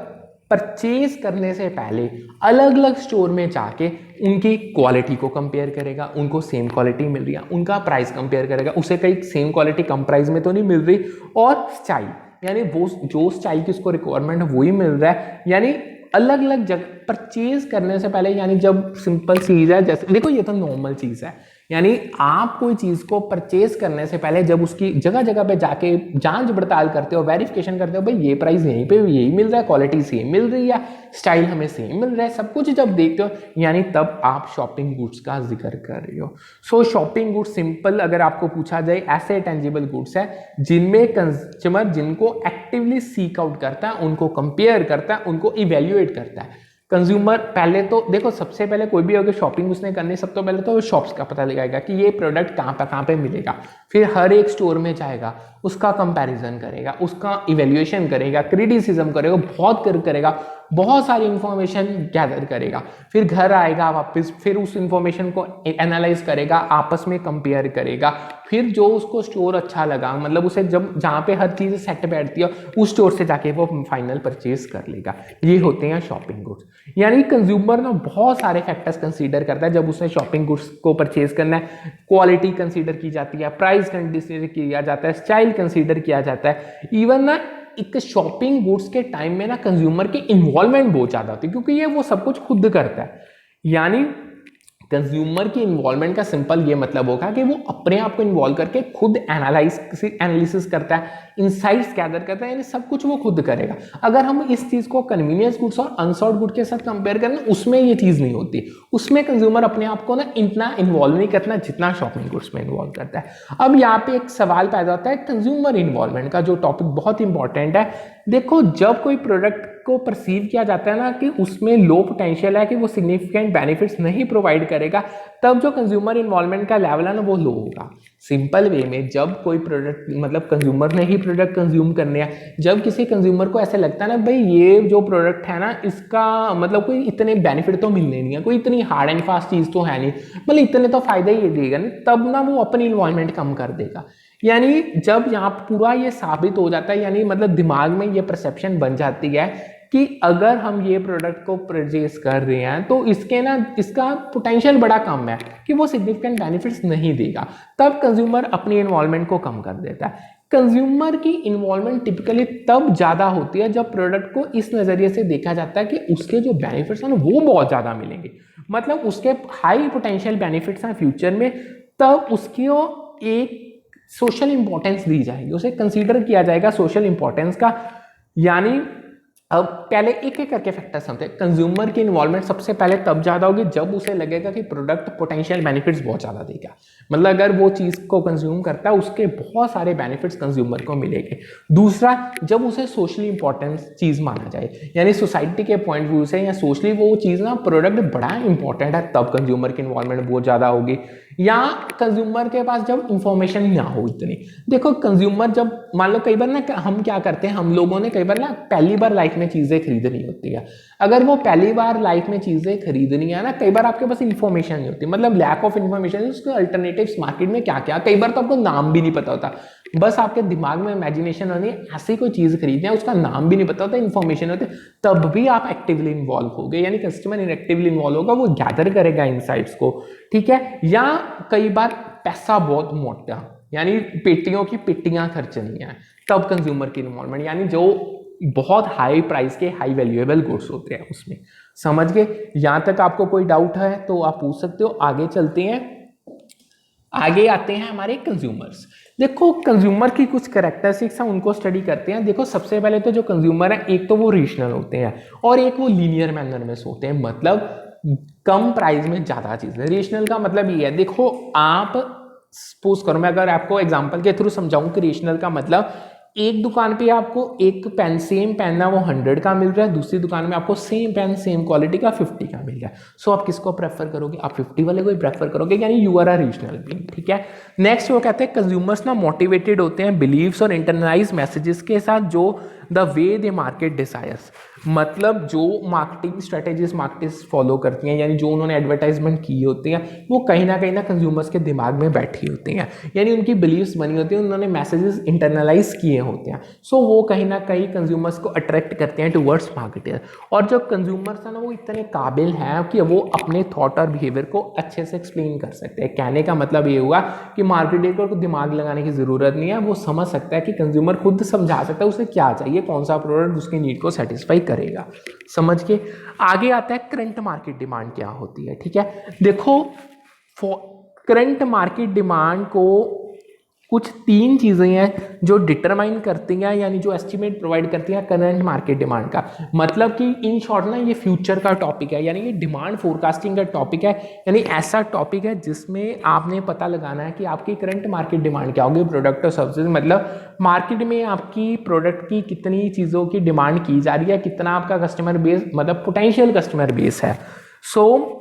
परचेज करने से पहले अलग अलग स्टोर में जाके उनकी क्वालिटी को कंपेयर करेगा, उनको सेम क्वालिटी मिल रही है, उनका प्राइस कंपेयर करेगा, उसे कहीं सेम क्वालिटी कम प्राइस में तो नहीं मिल रही, और स्टाइल यानी वो जो स्टाइल की उसको रिक्वायरमेंट है वही मिल रहा है। यानी अलग अलग जगह परचेज करने से पहले, यानी जब सिंपल चीज़ है, जैसे देखो ये तो नॉर्मल चीज़ है, यानी आप कोई चीज़ को परचेज करने से पहले जब उसकी जगह जगह पे जाके जांच पड़ताल करते हो, वेरिफिकेशन करते हो, भाई ये प्राइस यहीं पे यही मिल रहा है, क्वालिटी सेम मिल रही है, स्टाइल हमें सेम मिल रहा है, सब कुछ जब देखते हो यानी तब आप शॉपिंग गुड्स का जिक्र कर रहे हो। सो शॉपिंग गुड्स सिंपल अगर आपको पूछा जाए ऐसे टेंजिबल गुड्स है जिनमें कंज्यूमर जिनको एक्टिवली सीक आउट करता है, उनको कंपेयर करता है, उनको इवेल्युएट करता है। कंज्यूमर पहले तो देखो, सबसे पहले कोई भी अगर शॉपिंग उसने करनी, सबसे पहले तो शॉप्स का पता लगाएगा कि ये प्रोडक्ट कहाँ पे मिलेगा, फिर हर एक स्टोर में जाएगा, उसका कंपैरिजन करेगा, उसका इवेल्युएशन करेगा, क्रिटिसिज्म करेगा, करेगा, बहुत सारी इंफॉर्मेशन गैदर करेगा, फिर घर आएगा वापस, फिर उस इंफॉर्मेशन को एनालाइज करेगा, आपस में कंपेयर करेगा, फिर जो उसको स्टोर अच्छा लगा, मतलब उसे जब जहाँ पे हर चीज़ सेट बैठती है उस स्टोर से जाके वो फाइनल परचेज कर लेगा। ये होते हैं शॉपिंग गुड्स। यानी कंज्यूमर ना बहुत सारे फैक्टर्स कंसीडर करता है जब उसने शॉपिंग गुड्स को परचेज करना है। क्वालिटी कंसीडर की जाती है, प्राइस कंसीडर किया जाता है, स्टाइल कंसीडर किया जाता है। इवन ना एक शॉपिंग गुड्स के टाइम में ना कंज्यूमर की इन्वॉल्वमेंट बहुत ज़्यादा होती है, क्योंकि ये वो सब कुछ खुद करता है। यानी कंज्यूमर की इन्वॉल्वमेंट का सिंपल ये मतलब होगा कि वो अपने आप को इन्वॉल्व करके खुद एनालिसिस करता है, इंसाइट्स गैदर करता है, यानी सब कुछ वो खुद करेगा। अगर हम इस चीज को कन्वीनियंस गुड्स और अनसॉल्ड गुड के साथ कंपेयर करें, उसमें ये चीज नहीं होती। उसमें कंज्यूमर अपने आप को ना इतना इन्वॉल्व नहीं करना जितना शॉपिंग गुड्स में इन्वॉल्व करता है। अब यहाँ पे एक सवाल पैदा होता है कंज्यूमर इन्वॉल्वमेंट का, जो टॉपिक बहुत इंपॉर्टेंट है। देखो, जब कोई प्रोडक्ट को परसीव किया जाता है ना कि उसमें लो पोटेंशियल है, कि वो सिग्निफिकेंट बेनिफिट्स नहीं प्रोवाइड करेगा, तब जो कंज्यूमर इन्वॉल्वमेंट का लेवल है ना वो लो होगा। सिंपल वे में, जब कोई प्रोडक्ट मतलब कंज्यूमर ने ही प्रोडक्ट कंज्यूम करने हैं, जब किसी कंज्यूमर को ऐसे लगता है ना भाई ये जो प्रोडक्ट है ना इसका मतलब कोई इतने बेनिफिट तो मिलने नहीं है, कोई इतनी हार्ड एंड फास्ट चीज तो है नहीं, मतलब इतने तो फायदे ही देगा नहीं, तब ना वो अपनी इन्वॉल्वमेंट कम कर देगा। यानी जब यहाँ पूरा ये साबित हो जाता है, यानी मतलब दिमाग में ये परसेप्शन बन जाती है कि अगर हम ये प्रोडक्ट को परचेज कर रहे हैं तो इसका पोटेंशियल बड़ा कम है कि वो सिग्निफिकेंट बेनिफिट्स नहीं देगा, तब कंज्यूमर अपनी इन्वॉल्वमेंट को कम कर देता है। कंज्यूमर की इन्वॉल्वमेंट टिपिकली तब ज्यादा होती है जब प्रोडक्ट को इस नजरिए से देखा जाता है कि उसके जो बेनिफिट्स हैं वो बहुत ज्यादा मिलेंगे, मतलब उसके हाई पोटेंशियल बेनिफिट्स हैं फ्यूचर में, तब उसकी एक सोशल इंपॉर्टेंस दी जाएगी, उसे कंसीडर किया जाएगा सोशल इंपॉर्टेंस का। यानी अब पहले एक एक करके फैक्टर समझते हैं। कंज्यूमर की इन्वॉल्वमेंट सबसे पहले तब ज्यादा होगी जब उसे लगेगा कि प्रोडक्ट पोटेंशियल बेनिफिट्स बहुत ज्यादा देगा, मतलब अगर वो चीज को कंज्यूम करता है उसके बहुत सारे बेनिफिट्स कंज्यूमर को मिलेंगे। दूसरा, जब उसे सोशली इंपॉर्टेंट चीज माना जाए, यानी सोसाइटी के पॉइंट व्यू से या सोशली वो चीज ना प्रोडक्ट बड़ा इंपॉर्टेंट है, तब कंज्यूमर की इन्वॉल्वमेंट बहुत ज्यादा होगी। या कंज्यूमर के पास जब इंफॉर्मेशन ना हो इतनी, देखो कंज्यूमर जब मान लो कई बार ना हम क्या करते हैं, हम लोगों ने कई बार ना पहली बार लाइफ में चीजें खरीदनी होती है। अगर वो पहली बार लाइफ में चीजें खरीदनी है ना, कई बार आपके पास इंफॉर्मेशन नहीं होती, मतलब लैक ऑफ इंफॉर्मेशन, उसके अल्टरनेटिव्स मार्केट में क्या क्या, कई बार तो आपको नाम भी नहीं पता होता, बस आपके दिमाग में इमेजिनेशन होनी है ऐसी कोई चीज खरीदनी है, उसका नाम भी नहीं पता होता, इन्फॉर्मेशन होती, तब भी आप एक्टिवली इन्वॉल्व हो गए, यानी कस्टमर एक्टिवली इन्वॉल्व होगा, वो गैदर करेगा इनसाइट्स को, ठीक है। या कई बार पैसा बहुत मोटा, यानी पेटियों की पेटियां खर्चनी है, तब कंज्यूमर की इन्वॉल्वमेंट, यानी जो बहुत हाई प्राइस के हाई वैल्यूएबल गुड्स होते हैं उसमें। समझ गए? यहां तक आपको कोई डाउट है तो आप पूछ सकते हो। आगे चलते हैं, आगे आते हैं हमारे कंज्यूमर्स। देखो कंज्यूमर की कुछ कैरेक्टरिस्टिक्स हैं, उनको स्टडी करते हैं। देखो सबसे पहले तो जो कंज्यूमर है, एक तो वो रीजनल होते हैं और एक वो लीनियर मैनर में सोते हैं, मतलब कम प्राइस में ज्यादा चीजें। रीजनल का मतलब ये है, देखो आप सपोज करो, मैं अगर आपको एग्जांपल के थ्रू समझाऊं कि रीजनल का मतलब, एक दुकान पे आपको एक पेन सेम पेन ना वो 100 का मिल रहा है, दूसरी दुकान में आपको सेम पेन सेम क्वालिटी का 50 का मिल रहा है। सो आप किसको प्रेफर करोगे? आप 50 वाले को ही प्रेफर करोगे, यानी you are a regional being, ठीक है। नेक्स्ट वो कहते हैं कंज्यूमर्स ना मोटिवेटेड होते हैं बिलीव्स और इंटरनलाइज मैसेजेस के साथ, जो the way they market desires, मतलब जो मार्केटिंग स्ट्रेटेजीज मार्केट्स फॉलो करती हैं, यानी जो उन्होंने एडवर्टाइजमेंट की होती हैं, वो कहीं ना कंज्यूमर्स के दिमाग में बैठी होती हैं, यानी उनकी बिलीव्स बनी होती हैं, उन्होंने मैसेजेस इंटरनलाइज किए होते हैं। सो वो कहीं ना कहीं कंज्यूमर्स को अट्रैक्ट करते हैं टुवर्ड्स मार्केटर। और जो कंज्यूमर्स हैं ना, वो इतने काबिल हैं कि वो अपने थॉट और बिहेवियर को अच्छे से एक्सप्लेन कर सकते हैं। कहने का मतलब ये हुआ कि मार्केटर को दिमाग लगाने की जरूरत नहीं है, वो समझ सकता है कि कंज्यूमर खुद समझा सकता है उसे क्या चाहिए, कौन सा प्रोडक्ट उसकी नीड को सेटिस्फाई करेगा। समझ के आगे आता है करंट मार्केट डिमांड क्या होती है, ठीक है। देखो करंट मार्केट डिमांड को कुछ 3 चीजें हैं जो डिटरमाइन करती हैं, यानी जो एस्टिमेट प्रोवाइड करती हैं करंट मार्केट डिमांड का। मतलब कि इन शॉर्ट ना ये फ्यूचर का टॉपिक है, यानी ये डिमांड फोरकास्टिंग का टॉपिक है, यानी ऐसा टॉपिक है जिसमें आपने पता लगाना है कि आपकी करंट मार्केट डिमांड क्या होगी प्रोडक्ट और सर्विसेज, मतलब मार्केट में आपकी प्रोडक्ट की कितनी चीज़ों की डिमांड की जा रही है, कितना आपका कस्टमर बेस मतलब पोटेंशियल कस्टमर बेस है। सो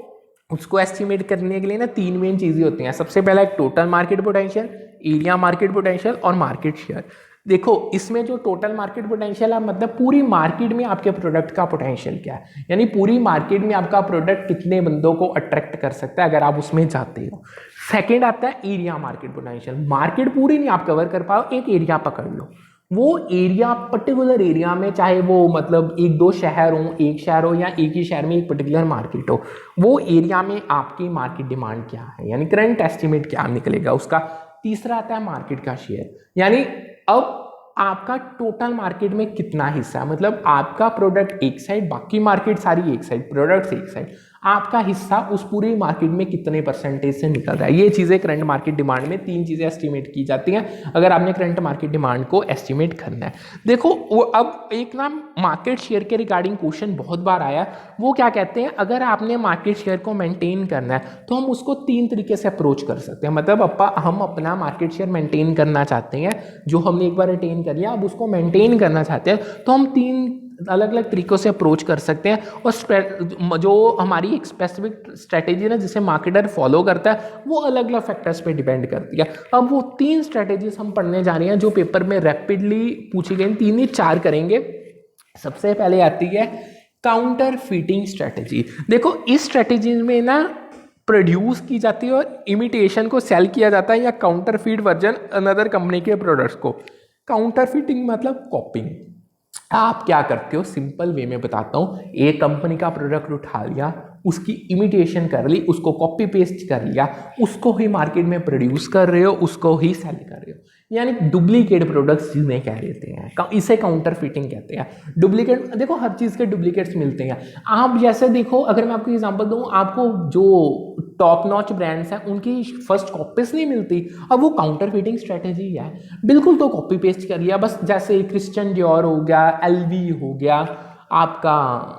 उसको एस्टिमेट करने के लिए ना 3 मेन चीजें होती हैं। सबसे पहला एक total market potential, area market potential और मार्केट शेयर। देखो इसमें जो टोटल मार्केट पोटेंशियल है, मतलब पूरी मार्केट में आपके प्रोडक्ट का पोटेंशियल क्या है, यानी पूरी मार्केट में आपका प्रोडक्ट कितने बंदों को अट्रैक्ट कर सकता है अगर आप उसमें जाते हो। सेकेंड आता है एरिया मार्केट पोटेंशियल, मार्केट पूरी नहीं आप कवर कर पाओ, एक एरिया पकड़ लो, वो एरिया पर्टिकुलर एरिया में, चाहे वो मतलब 1-2 शहर हो, एक शहर हो या एक ही शहर में एक पर्टिकुलर मार्केट हो, वो एरिया में आपकी मार्केट डिमांड क्या है, यानी करंट एस्टिमेट क्या निकलेगा उसका। तीसरा आता है मार्केट का शेयर, यानी अब आपका टोटल मार्केट में कितना हिस्सा है, मतलब आपका प्रोडक्ट एक साइड, बाकी मार्केट सारी एक साइड, प्रोडक्ट्स एक साइड, आपका हिस्सा उस पूरी मार्केट में कितने परसेंटेज से निकल रहा है। ये चीज़ें करंट मार्केट डिमांड में 3 चीज़ें एस्टिमेट की जाती हैं अगर आपने करंट मार्केट डिमांड को एस्टिमेट करना है। देखो वो अब एक ना मार्केट शेयर के रिगार्डिंग क्वेश्चन बहुत बार आया, वो क्या कहते हैं, अगर आपने मार्केट शेयर को मेंटेन करना है तो हम उसको 3 तरीके से अप्रोच कर सकते हैं। मतलब हम अपना मार्केट शेयर मेंटेन करना चाहते हैं, जो हमने एक बार अटेन कर लिया अब उसको मेंटेन करना चाहते हैं, तो हम 3 अलग अलग तरीकों से अप्रोच कर सकते हैं। और जो हमारी एक स्पेसिफिक स्ट्रेटेजी ना जिसे मार्केटर फॉलो करता है वो अलग अलग फैक्टर्स पे डिपेंड करती है। अब वो 3 स्ट्रेटेजीज हम पढ़ने जा रहे हैं जो पेपर में रैपिडली पूछी गई, 3 ही 4 करेंगे। सबसे पहले आती है काउंटर फीटिंग स्ट्रेटेजी। देखो इस स्ट्रेटेजी में ना प्रोड्यूस की जाती है और इमिटेशन को सेल किया जाता है या counter feet version another company के प्रोडक्ट्स को। काउंटर फीटिंग मतलब कॉपिंग। आप क्या करते हो, सिंपल वे में बताता हूँ, एक कंपनी का प्रोडक्ट उठा लिया, उसकी इमिटेशन कर ली, उसको कॉपी पेस्ट कर लिया, उसको ही मार्केट में प्रोड्यूस कर रहे हो, उसको ही सेल कर रहे हो, यानी डुप्लीकेट प्रोडक्ट्स जिन्हें कह देते हैं, इसे काउंटर फिटिंग कहते हैं। डुप्लीकेट, देखो हर चीज़ के डुप्लीकेट्स मिलते हैं। आप जैसे देखो, अगर मैं आपको एग्जांपल दूं, आपको जो टॉप नॉच ब्रांड्स हैं उनकी फर्स्ट कॉपीज नहीं मिलती, अब वो काउंटर फिटिंग स्ट्रेटेजी है। बिल्कुल तो कॉपी पेस्ट कर लिया बस, जैसे क्रिश्चियन डियोर हो गया, एलवी हो गया, आपका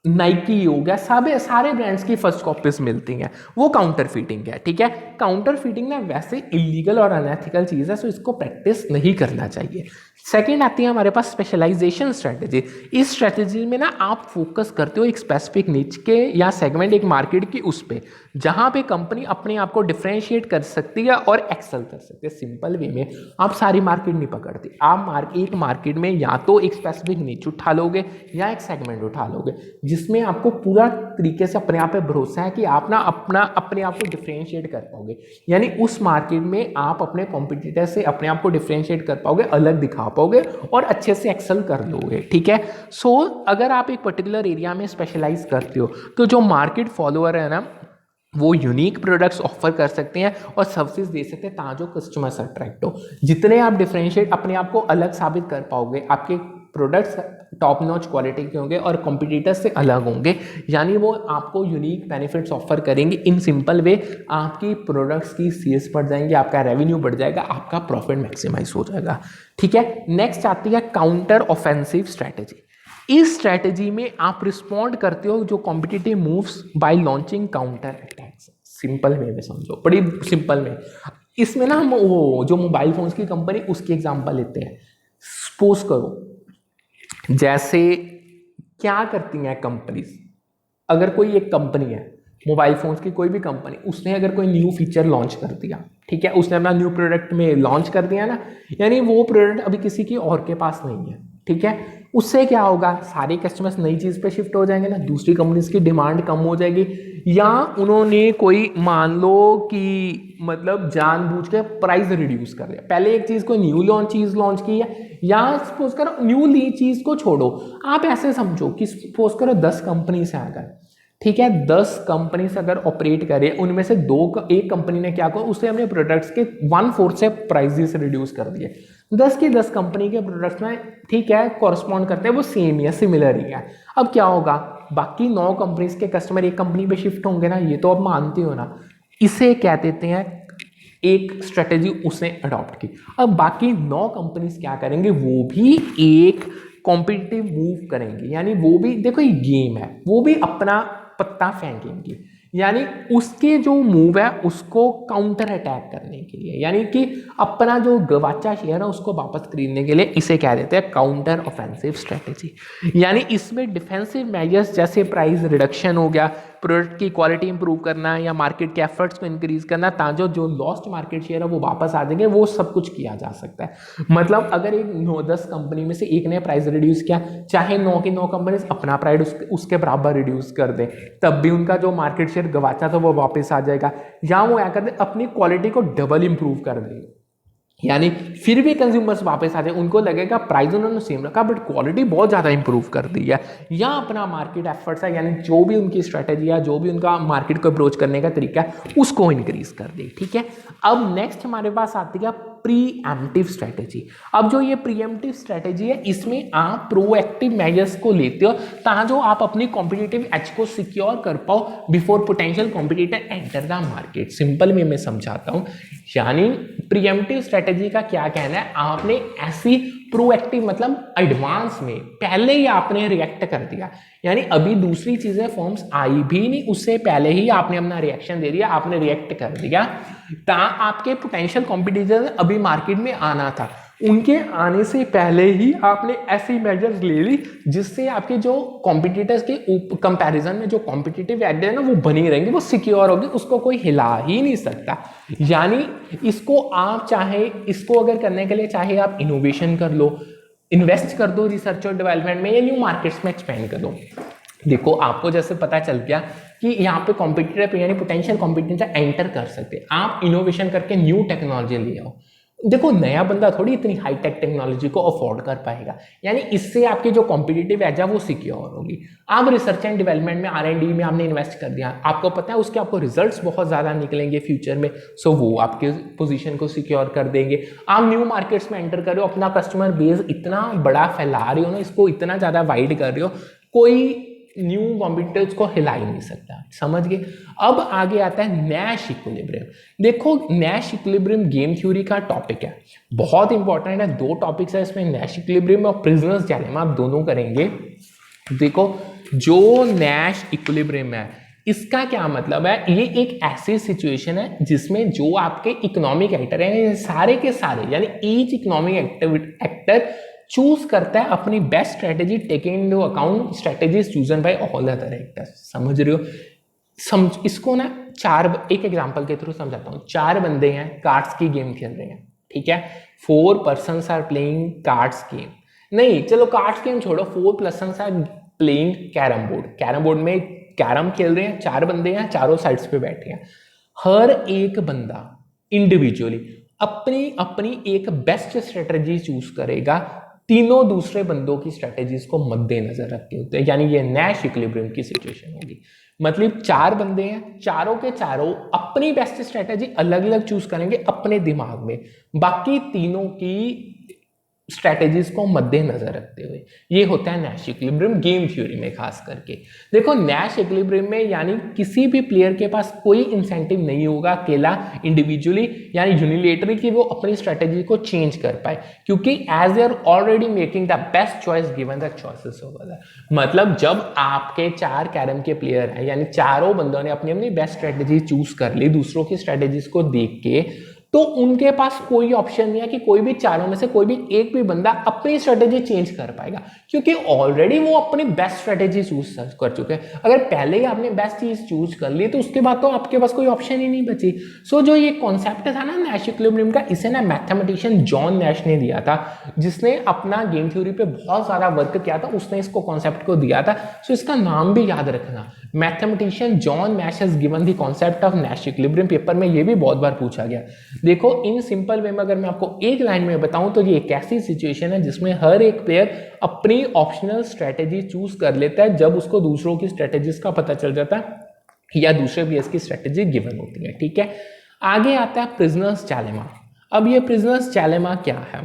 नाइकी हो गया, सारे ब्रांड्स की फर्स्ट कॉपीज मिलती हैं, वो काउंटर फीटिंग है। ठीक है, काउंटर फीटिंग ना वैसे इलीगल और अनएथिकल चीज़ है, सो इसको प्रैक्टिस नहीं करना चाहिए। सेकंड आती है हमारे पास स्पेशलाइजेशन स्ट्रेटेजी। इस स्ट्रेटेजी में ना आप फोकस करते हो एक स्पेसिफिक निच के या सेगमेंट, एक मार्केट की उस पे, जहां पे कंपनी अपने आप को डिफरेंशिएट कर सकती है और एक्सेल कर सकती है। सिंपल वे में आप सारी मार्केट नहीं पकड़ती, आप एक मार्केट में या तो एक स्पेसिफिक निच उठा लोगे या एक सेगमेंट उठा लोगे जिसमें आपको पूरा तरीके से अपने आप पे भरोसा है कि आप ना अपने आप को डिफरेंशिएट कर पाओगे, यानी उस मार्केट में आप अपने कॉम्पिटिटर से अपने आप को डिफरेंशिएट कर पाओगे, अलग दिखा पाओगे और अच्छे से एक्सेल कर लोगे। ठीक है, सो अगर आप एक पर्टिकुलर एरिया में स्पेशलाइज करते हो तो जो मार्केट फॉलोअर है ना वो यूनिक प्रोडक्ट्स ऑफर कर सकते हैं और सर्विसेज दे सकते हैं ताकि कस्टमर्स अट्रैक्ट हो। जितने आप डिफरेंशिएट अपने आप को अलग साबित कर पाओगे, आपके प्रोडक्ट्स टॉप नॉच क्वालिटी के होंगे और कॉम्पिटिटर्स से अलग होंगे, यानी वो आपको यूनिक बेनिफिट्स ऑफर करेंगे। इन सिंपल वे आपकी प्रोडक्ट्स की सेल्स बढ़ जाएंगे, आपका रेवेन्यू बढ़ जाएगा, आपका प्रॉफिट मैक्सिमाइज हो जाएगा। ठीक है, नेक्स्ट आती है काउंटर ऑफेंसिव स्ट्रैटेजी। इस स्ट्रैटेजी में आप रिस्पॉन्ड करते हो जो competitive moves bye launching counter attacks. Simple way में समझो, बड़ी सिंपल में। इसमें ना हम वो जो मोबाइल फोन्स की कंपनी उसकी एग्जांपल लेते हैं। सपोज करो जैसे क्या करती हैं कंपनीज, अगर कोई एक कंपनी है मोबाइल फोन्स की, कोई भी कंपनी, उसने अगर कोई न्यू फीचर लॉन्च कर दिया, ठीक है, उसने अपना न्यू प्रोडक्ट में लॉन्च कर दिया ना, यानी वो प्रोडक्ट अभी किसी की और के पास नहीं है। ठीक है, उससे क्या होगा, सारे कस्टमर्स नई चीज़ पे शिफ्ट हो जाएंगे ना, दूसरी कंपनीज की डिमांड कम हो जाएगी, या उन्होंने कोई मान लो कि मतलब जानबूझ के प्राइस रिड्यूस कर दिया। पहले एक चीज़ को न्यू चीज़ लॉन्च की है, या सपोज करो न्यू चीज़ को छोड़ो, आप ऐसे समझो कि सपोज करो 10 कंपनीज हैं अगर, ठीक है, 10 कंपनीज अगर ऑपरेट करे, उनमें से एक कंपनी ने क्या कहा, उसने अपने प्रोडक्ट्स के 1/4 से प्राइजेस रिड्यूस कर दिए। 10 की 10 कंपनी के प्रोडक्ट्स में ठीक है कॉरस्पॉन्ड करते हैं, वो सेम ही है, सिमिलर ही है। अब क्या होगा, बाकी 9 कंपनीज के कस्टमर एक कंपनी पे शिफ्ट होंगे ना, ये तो आप मानते हो ना। इसे क्या देते हैं, एक स्ट्रेटेजी उसने अडॉप्ट की। अब बाकी 9 कंपनीज क्या करेंगे, वो भी एक कॉम्पिटिटिव मूव करेंगे, यानी वो भी देखो ये गेम है, वो भी अपना पत्ता फेंकेंगे, यानी उसके जो मूव है उसको काउंटर अटैक करने के लिए, यानी कि अपना जो गवाचा शेयर है उसको वापस खरीदने के लिए। इसे क्या देते हैं, काउंटर ऑफेंसिव स्ट्रेटेजी। यानी इसमें डिफेंसिव मेजर्स जैसे प्राइस रिडक्शन हो गया, प्रोडक्ट की क्वालिटी इंप्रूव करना या मार्केट के एफर्ट्स को इंक्रीज करना, ताकि जो लॉस्ट मार्केट शेयर है वो वापस आ जाएंगे, वो सब कुछ किया जा सकता है। मतलब अगर एक 9-10 कंपनी में से एक ने प्राइस रिड्यूस किया, चाहे 9 की 9 कंपनीज अपना प्राइस उसके बराबर रिड्यूस कर दें, तब भी उनका जो मार्केट शेयर गवाचा था वो वापस आ जाएगा। या वो क्या कर दे, अपनी क्वालिटी को डबल इंप्रूव कर देंगे, यानी फिर भी कंज्यूमर्स वापस आ जाए, उनको लगेगा प्राइस उन्होंने सेम रखा बट क्वालिटी बहुत ज़्यादा इंप्रूव कर दी है, या अपना मार्केट एफर्ट्स है, यानी जो भी उनकी स्ट्रेटेजी है, जो भी उनका मार्केट को अप्रोच करने का तरीका है, उसको इंक्रीज कर दे। ठीक है, अब नेक्स्ट हमारे पास आती है प्रीएम्प्टिव स्ट्रेटेजी। अब जो ये प्रीएम्प्टिव स्ट्रेटेजी है इसमें आप प्रोएक्टिव मेजर्स को लेते हो ताकि जो आप अपनी कॉम्पिटिटिव एज को सिक्योर कर पाओ before potential competitor enter the market. Simple way में समझाता हूँ, यानी प्रीएम्प्टिव स्ट्रेटेजी का क्या कहना है, आपने ऐसी प्रोएक्टिव मतलब एडवांस में पहले ही आपने रिएक्ट कर दिया, यानी अभी दूसरी चीजें फॉर्म्स आई भी नहीं उससे पहले ही आपने अपना रिएक्शन दे दिया, आपने रिएक्ट कर दिया। आपके पोटेंशियल कॉम्पिटिटर अभी मार्केट में आना था, उनके आने से पहले ही आपने ऐसी मेजर्स ले ली जिससे आपके जो कॉम्पिटिटर्स के कंपैरिजन में जो कॉम्पिटिटिव एज है ना वो बनी रहेंगे, वो सिक्योर होगी, उसको कोई हिला ही नहीं सकता। यानी इसको आप चाहे इसको अगर करने के लिए चाहे आप इनोवेशन कर लो, इन्वेस्ट कर दो रिसर्च और डेवलपमेंट में या न्यू मार्केट्स में एक्सपेंड कर दो। देखो आपको जैसे पता चल गया कि यहाँ पे कॉम्पिटिटर यानी पोटेंशियल कॉम्पिटिटर एंटर कर सकते, आप इनोवेशन करके न्यू टेक्नोलॉजी ले आओ। देखो नया बंदा थोड़ी इतनी हाईटेक टेक्नोलॉजी को अफोर्ड कर पाएगा, यानी इससे आपकी जो कॉम्पिटिटिव एज है वो सिक्योर होगी। आप रिसर्च एंड डेवलपमेंट में R&D में आपने इन्वेस्ट कर दिया, आपको पता है उसके आपको रिजल्ट्स बहुत ज़्यादा निकलेंगे फ्यूचर में, सो वो आपके पोजीशन को सिक्योर कर देंगे। आप न्यू मार्केट्स में एंटर कर रहे हो, अपना कस्टमर बेस इतना बड़ा फैला रहे हो ना, इसको इतना ज़्यादा वाइड कर रहे हो, कोई न्यू कॉम्पिटिटर्स को हिला ही नहीं सकता। समझ गए। अब आगे आता है नैश इक्विलिब्रियम। देखो नैश इक्विलिब्रियम गेम थ्योरी का टॉपिक है, बहुत इंपॉर्टेंट है। दो टॉपिक्स है इसमें, नैश इक्विलिब्रियम और प्रिजनर्स डायलेमा, आप दोनों करेंगे। देखो जो नैश इक्विलिब्रियम है इसका क्या मतलब है, ये एक ऐसी सिचुएशन है जिसमें जो आपके इकोनॉमिक एक्टर है सारे के सारे, यानी ईच इकोनॉमिक एक्टर चूज करता है अपनी best strategy taking into account strategies chosen bye all other actors. समझ रहे हो। इसको ना एक एग्जांपल के थ्रू समझाता हूँ। 4 बंदे हैं, कार्ड्स की गेम खेल रहे हैं, ठीक है। 4 persons are playing cards game, नहीं चलो कार्ड्स गेम छोड़ो, 4 persons are playing carrom board. Carrom board में कैरम खेल रहे हैं, 4 बंदे हैं, चारों साइड्स पे बैठे हैं। हर एक बंदा इंडिविजुअली अपनी अपनी एक बेस्ट स्ट्रेटेजी चूज करेगा, तीनों दूसरे बंदों की स्ट्रेटेजीज को मद्देनजर रखते होते हैं, यानी ये नैश इक्विलिब्रियम की सिचुएशन होगी। मतलब 4 बंदे हैं, चारों के चारों अपनी बेस्ट स्ट्रेटेजी अलग अलग चूज करेंगे अपने दिमाग में, बाकी तीनों की स्ट्रेटेजीज को मद्देनजर रखते हुए। ये होता है नैश इक्विलिब्रियम गेम थ्योरी में खास करके। देखो नैश इक्विलिब्रियम में यानी किसी भी प्लेयर के पास कोई इंसेंटिव नहीं होगा अकेला इंडिविजुअली यानी यूनिलेटरली कि वो अपनी स्ट्रेटेजी को चेंज कर पाए, क्योंकि as they are already making the best choice given the choices of other. मतलब जब आपके 4 कैरम के प्लेयर हैं, यानी चारों बंदों ने अपनी अपनी बेस्ट स्ट्रेटेजी चूज कर ली दूसरों की स्ट्रेटेजीज को देख के, तो उनके पास कोई ऑप्शन नहीं है कि कोई भी चारों में से कोई भी एक भी बंदा अपनी स्ट्रेटेजी चेंज कर पाएगा, क्योंकि ऑलरेडी वो अपनी बेस्ट स्ट्रेटेजी चूज कर चुके हैं। अगर पहले ही आपने बेस्ट चीज चूज कर ली तो उसके बाद तो आपके पास कोई ऑप्शन ही नहीं बची। सो जो ये कॉन्सेप्ट था ना नैश इक्विलिब्रियम का, इसे ना मैथमेटिशियन जॉन नैश ने दिया था, जिसने अपना गेम थ्योरी पे बहुत सारा वर्क किया था, उसने इसको कॉन्सेप्ट को दिया था। सो इसका नाम भी याद रखना, mathematician John Nash has given the concept of Nash equilibrium. Paper में ये भी बहुत बार पूछा गया। देखो इन सिंपल वे में अगर मैं आपको एक लाइन में बताऊं तो ये एक ऐसी सिचुएशन है जिसमें हर एक प्लेयर अपनी ऑप्शनल स्ट्रेटेजी चूज कर लेता है जब उसको दूसरों की स्ट्रेटेजीज का पता चल जाता है या दूसरे प्लेयर्स की स्ट्रेटेजी गिवन होती है, ठीक है। आगे आता है प्रिजनर्स डायलेमा। अब ये प्रिजनर्स डायलेमा क्या है,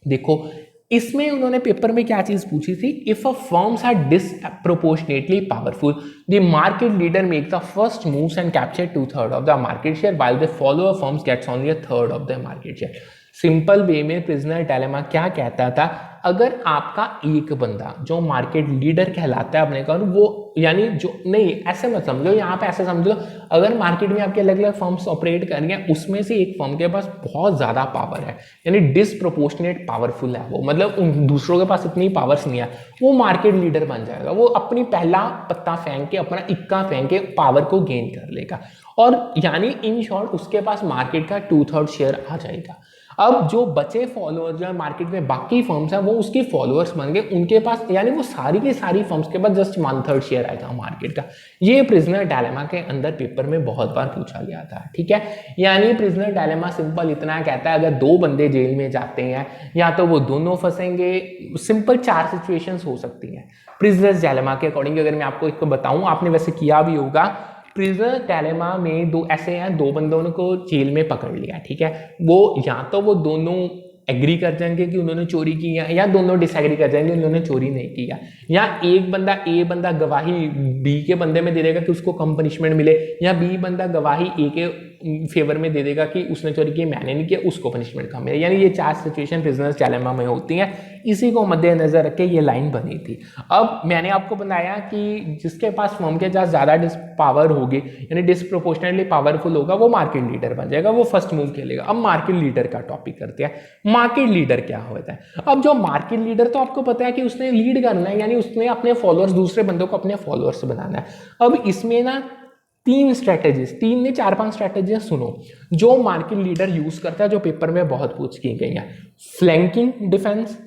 देखो इसमें उन्होंने पेपर में क्या चीज पूछी थी, if a firms are disproportionately powerful the market leader make the first moves and capture 2/3 of the market share while the follower firms gets only 1/3 of the market share. Simple way में prisoner dilemma क्या कहता था, अगर आपका एक बंदा जो market leader कहलाता है अपने का, वो यानी जो नहीं ऐसे मत समझो, यहाँ पे ऐसे समझ लो अगर मार्केट में आपके अलग अलग फर्म्स ऑपरेट कर रही हैं, उसमें से एक फर्म के पास बहुत ज्यादा पावर है, यानी डिसप्रोपोर्शनेट पावरफुल है वो, मतलब उन दूसरों के पास इतनी पावर्स नहीं है, वो मार्केट लीडर बन जाएगा। वो अपनी पहला पत्ता फेंक के अपना इक्का फेंक के पावर को गेन कर लेगा, और यानी इन शॉर्ट उसके पास मार्केट का 2/3 शेयर आ जाएगा। अब जो बचे फॉलोअर्स जो है मार्केट में बाकी फर्म्स हैं वो उसके फॉलोअर्स बन गए, उनके पास यानी वो सारी की सारी फर्म्स के पास जस्ट 1/3 शेयर आएगा मार्केट का। ये प्रिजनर डायलेमा के अंदर पेपर में बहुत बार पूछा गया था, ठीक है। यानी प्रिजनर डायलेमा सिंपल इतना कहता है, अगर 2 बंदे जेल में जाते हैं या तो वो दोनों फंसेंगे, सिंपल 4 सिचुएशंस हो सकती हैं प्रिजनर डायलेमा के अकॉर्डिंग। अगर मैं आपको इसको बताऊं, आपने वैसे किया भी होगा, प्रिजनर डायलेमा में दो ऐसे हैं, दो बंदों को जेल में पकड़ लिया, ठीक है। वो या तो वो दोनों एग्री कर जाएंगे कि उन्होंने चोरी की है, या दोनों डिसएग्री कर जाएंगे उन्होंने चोरी नहीं किया, या एक बंदा ए बंदा गवाही बी के बंदे में दे देगा कि उसको कम पनिशमेंट मिले, या बी बंदा गवाही ए के फेवर में दे देगा कि उसने चोरी की मैंने नहीं किया, उसको पनिशमेंट कम मिले। यानी ये 4 सिचुएशन प्रिजनर्स डायलेमा में होती हैं। इसी को मद्देनजर रख के ये लाइन बनी थी। अब मैंने आपको बताया कि जिसके पास फर्म के पास ज़्यादा पावर होगी, यानी डिसप्रोपोर्शनेटली पावरफुल होगा, वो मार्केट लीडर बन जाएगा, वो फर्स्ट मूव खेलेगा। अब मार्केट लीडर का टॉपिक करते हैं। मार्केट लीडर क्या होता है? अब जो मार्केट लीडर, तो आपको पता है कि उसने लीड करना है, यानी उसने अपने फॉलोअर्स, दूसरे बंदों को अपने फॉलोअर्स बनाना है। अब इसमें ना 3 स्ट्रैटेजीज, 3 नहीं 4-5 स्ट्रैटेजीज सुनो जो मार्केट लीडर यूज करता है, जो पेपर में बहुत पूछ की गई है। Flanking defence,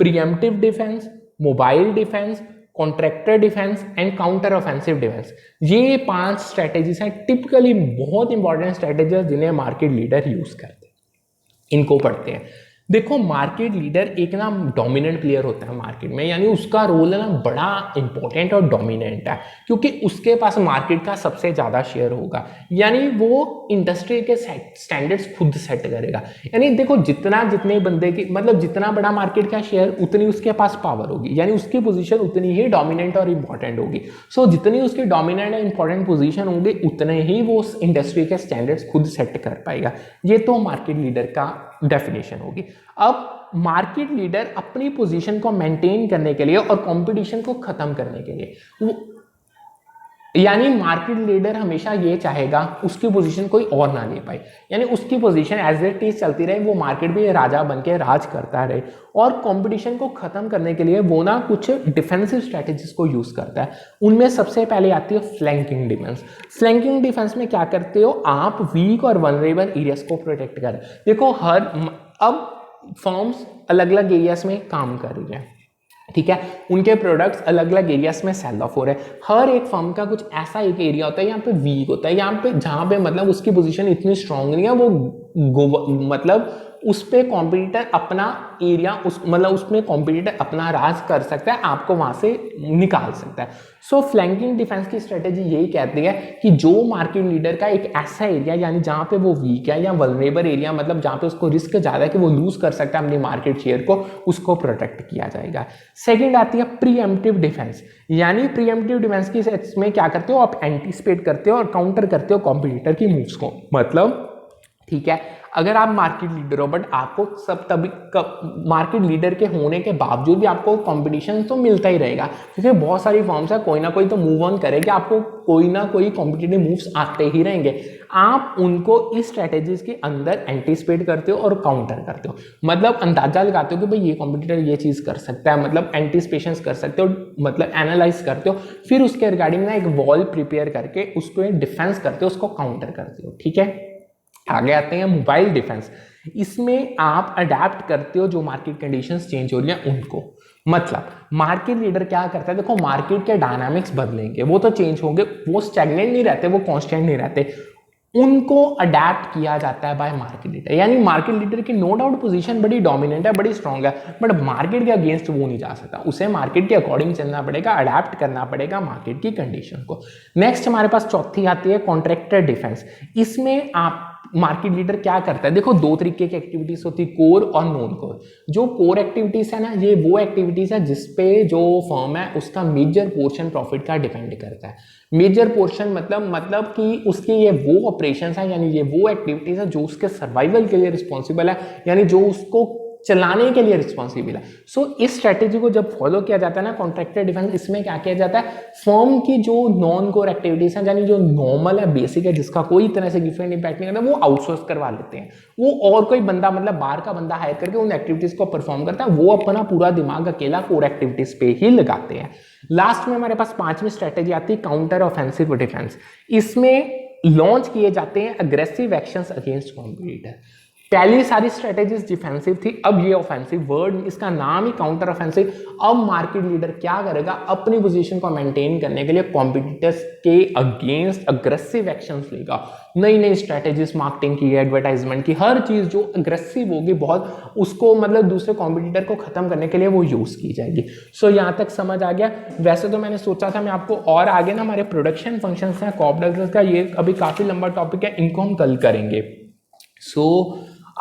pre-emptive defence, mobile defence, contractor defence and counter offensive defence. ये 5 स्ट्रैटेजीज हैं, टिपिकली बहुत इंपॉर्टेंट स्ट्रैटेजीज जिन्हें मार्केट लीडर यूज करते हैं। इनको पढ़ते हैं। देखो, मार्केट लीडर एक ना डोमिनेंट प्लेयर होता है मार्केट में, यानी उसका रोल है ना बड़ा इंपॉर्टेंट और डोमिनेंट है, क्योंकि उसके पास मार्केट का सबसे ज़्यादा शेयर होगा, यानी वो इंडस्ट्री के स्टैंडर्ड्स खुद सेट करेगा। यानी देखो, जितने बंदे की मतलब जितना बड़ा मार्केट का शेयर, उतनी उसके पास पावर होगी, यानी उसकी पोजीशन उतनी ही डोमिनेंट और इंपॉर्टेंट होगी। सो जितनी उसकी डोमिनेंट और इंपॉर्टेंट पोजीशन होगी, उतने ही वो उस इंडस्ट्री के स्टैंडर्ड्स खुद सेट कर पाएगा। ये तो मार्केट लीडर का डेफिनेशन होगी। अब मार्केट लीडर अपनी पोजीशन को मेंटेन करने के लिए और कंपटीशन को खत्म करने के लिए, यानी मार्केट लीडर हमेशा ये चाहेगा उसकी पोजीशन कोई और ना ले पाए, यानी उसकी पोजीशन एज इट इज चलती रहे, वो मार्केट में राजा बन के राज करता रहे। और कंपटीशन को खत्म करने के लिए वो ना कुछ डिफेंसिव स्ट्रेटेजीज को यूज करता है। उनमें सबसे पहले आती है फ्लैंकिंग डिफेंस। फ्लैंकिंग डिफेंस में क्या करते हो आप? वीक और वनरेबल एरियाज को प्रोटेक्ट कर। देखो, अब फर्म्स अलग अलग एरियाज में काम कर रही है, ठीक है, उनके प्रोडक्ट्स अलग अलग एरियाज में सेल ऑफ हो रहे हैं। हर एक फर्म का कुछ ऐसा एक एरिया होता है यहाँ पे वीक होता है, यहाँ पे जहाँ पे मतलब उसकी पोजीशन इतनी स्ट्रांग नहीं है, वो मतलब उस पे कॉम्पिटिटर अपना एरिया मतलब उसमें कॉम्पिटिटर अपना राज कर सकता है, आपको वहां से निकाल सकता है। सो फ्लैंकिंग डिफेंस की स्ट्रेटेजी यही कहती है कि जो मार्केट लीडर का एक ऐसा एरिया, यानी जहां पे वो वीक है या वल्नरेबल एरिया, मतलब जहां पे उसको रिस्क ज्यादा है कि वो लूज कर सकता है अपनी मार्केट शेयर को, उसको प्रोटेक्ट किया जाएगा। सेकेंड आती है प्रीएम्प्टिव डिफेंस। यानी प्रीएम्प्टिव डिफेंस की में क्या करते हो आप? एंटीसिपेट करते हो और काउंटर करते हो कॉम्पिटिटर की मूव्स को। मतलब ठीक है, अगर आप मार्केट लीडर हो, बट आपको सब तभी मार्केट लीडर के होने के बावजूद भी आपको कंपटीशन तो मिलता ही रहेगा, क्योंकि बहुत सारी फर्म्स है, कोई ना कोई तो मूव ऑन करेगी, आपको कोई ना कोई कॉम्पिटिटिव मूव्स आते ही रहेंगे। आप उनको इस स्ट्रेटेजीज के अंदर एंटीसिपेट करते हो और काउंटर करते हो, मतलब अंदाजा लगाते हो कि भाई ये कॉम्पिटिटर ये चीज कर सकता है, मतलब एंटीसिपेशन कर सकते हो, मतलब एनालाइज करते हो, फिर उसके रिगार्डिंग ना एक वॉल प्रिपेयर करके उसको डिफेंस करते हो, उसको काउंटर करते हो। ठीक है, आगे आते हैं मोबाइल डिफेंस। इसमें आप अडेप्ट करते हो जो मार्केट कंडीशंस चेंज हो रही हैं उनको। मतलब मार्केट लीडर क्या करता है? देखो, मार्केट के डायनामिक्स बदलेंगे, वो तो चेंज होंगे, वो स्टैग्नेंट नहीं रहते, वो कांस्टेंट नहीं रहते, उनको अडेप्ट किया जाता है बाय मार्केट लीडर। यानी मार्केट लीडर की नो डाउट पोजीशन बड़ी डोमिनेंट है, बड़ी स्ट्रांग है, बट मार्केट के अगेंस्ट वो नहीं जा सकता, उसे मार्केट के अकॉर्डिंग चलना पड़ेगा, अडेप्ट करना पड़ेगा मार्केट की कंडीशन को। नेक्स्ट हमारे पास चौथी आती है कॉन्ट्रैक्टर डिफेंस। इसमें आप मार्केट लीडर क्या करता है? देखो, 2 तरीके की एक्टिविटीज होती है, कोर और नॉन कोर। जो कोर एक्टिविटीज है ना, ये वो एक्टिविटीज है जिसपे जो फर्म है उसका मेजर पोर्शन प्रॉफिट का डिपेंड करता है। मेजर पोर्शन मतलब कि उसके ये वो ऑपरेशंस है, यानी ये वो एक्टिविटीज है जो उसके सर्वाइवल के लिए रिस्पॉन्सिबल है, यानी जो उसको चलाने के लिए रिस्पॉन्सिबल है। सो इस स्ट्रेटेजी को जब फॉलो किया जाता है ना कॉन्ट्रैक्टर डिफेंस, इसमें क्या किया जाता है? फर्म की जो नॉन कोर एक्टिविटीज हैं, यानी जो नॉर्मल है, बेसिक है, जिसका कोई तरह से डिफरेंट इंपैक्ट नहीं करता, वो आउटसोर्स करवा लेते हैं। वो और कोई बंदा, मतलब बाहर का बंदा हायर करके उन एक्टिविटीज को परफॉर्म करता है, वो अपना पूरा दिमाग अकेला कोर एक्टिविटीज पे ही लगाते हैं। लास्ट में हमारे पास 5वीं स्ट्रेटेजी आती है काउंटर ऑफेंसिव डिफेंस। इसमें लॉन्च किए जाते हैं अग्रेसिव एक्शंस अगेंस्ट कॉम्पिटिटर। पहले सारी स्ट्रेटेजीज डिफेंसिव थी, अब ये ऑफेंसिव, वर्ड इसका नाम ही काउंटर ऑफेंसिव। अब मार्केट लीडर क्या करेगा, अपनी पोजीशन को मेंटेन करने के लिए कॉम्पिटिटर्स के अगेंस्ट अग्रेसिव एक्शंस लेगा, नई नई स्ट्रेटेजीज मार्केटिंग की, एडवर्टाइजमेंट की, हर चीज जो अग्रेसिव होगी बहुत, उसको मतलब दूसरे कॉम्पिटिटर को खत्म करने के लिए वो यूज की जाएगी। सो यहाँ तक समझ आ गया। वैसे तो मैंने सोचा था मैं आपको और आगे ना हमारे प्रोडक्शन फंक्शंस हैं कॉप डगलस का, ये अभी काफी लंबा टॉपिक है, इनको हम कल करेंगे। सो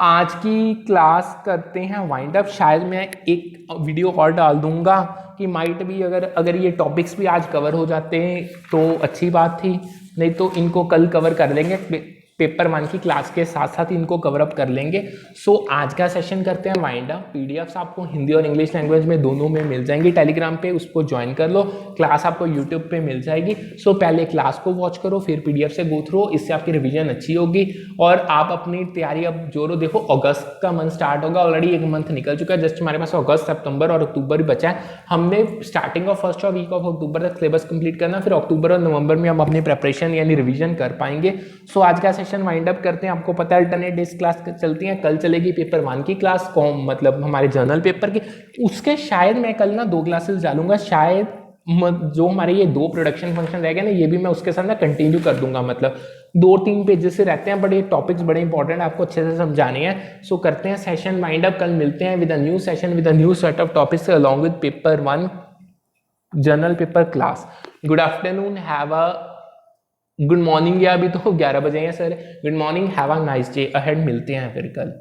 आज की क्लास करते हैं वाइंड अप। शायद मैं एक वीडियो और डाल दूंगा कि माइट भी अगर ये टॉपिक्स भी आज कवर हो जाते हैं तो अच्छी बात थी, नहीं तो इनको कल कवर कर लेंगे, पेपर 1 की क्लास के साथ साथ इनको कवर अप कर लेंगे। सो आज का सेशन करते हैं वाइंड अप। पीडीएफ्स आपको हिंदी और इंग्लिश लैंग्वेज में दोनों में मिल जाएंगी टेलीग्राम पे, उसको ज्वाइन कर लो। क्लास आपको यूट्यूब पे मिल जाएगी। सो पहले क्लास को वॉच करो, फिर पीडीएफ से गो थ्रू, इससे आपकी रिविजन अच्छी होगी और आप अपनी तैयारी अब जोरो देखो। अगस्त का मंथ स्टार्ट होगा, ऑलरेडी एक मंथ निकल चुका है, जस्ट हमारे पास अगस्त, सितंबर और अक्टूबर भी बचा है। हमने starting of first week of October तक सिलेबस कंप्लीट करना, फिर अक्टूबर और नवंबर में हम अपनी प्रिपरेशन यानी रिविजन कर पाएंगे। सो आज का सेशन वाइंड अप करते हैं। आपको पता है अल्टरनेट डेज क्लास चलती है, कल चलेगी पेपर 1 की क्लास, मतलब हमारे जर्नल पेपर की। उसके शायद मैं कल ना 2 क्लासेस डालूंगा, शायद जो हमारे ये 2 प्रोडक्शन फंक्शन रहेगा ना, ये भी मैं उसके साथ ना कंटिन्यू कर दूंगा। मतलब 2-3 पेजेस से रहते हैं, बट ये टॉपिक्स बड़े इंपॉर्टेंट आपको अच्छे से समझाने हैं। सो करते हैं सेशन वाइंड अप, कल मिलते हैं with a new session with a new set of topics along with paper 1 journal paper class. Good afternoon, have a good morning, या अभी तो 11 बजे हैं sir. Good morning, have a nice day ahead, मिलते हैं फिर कल।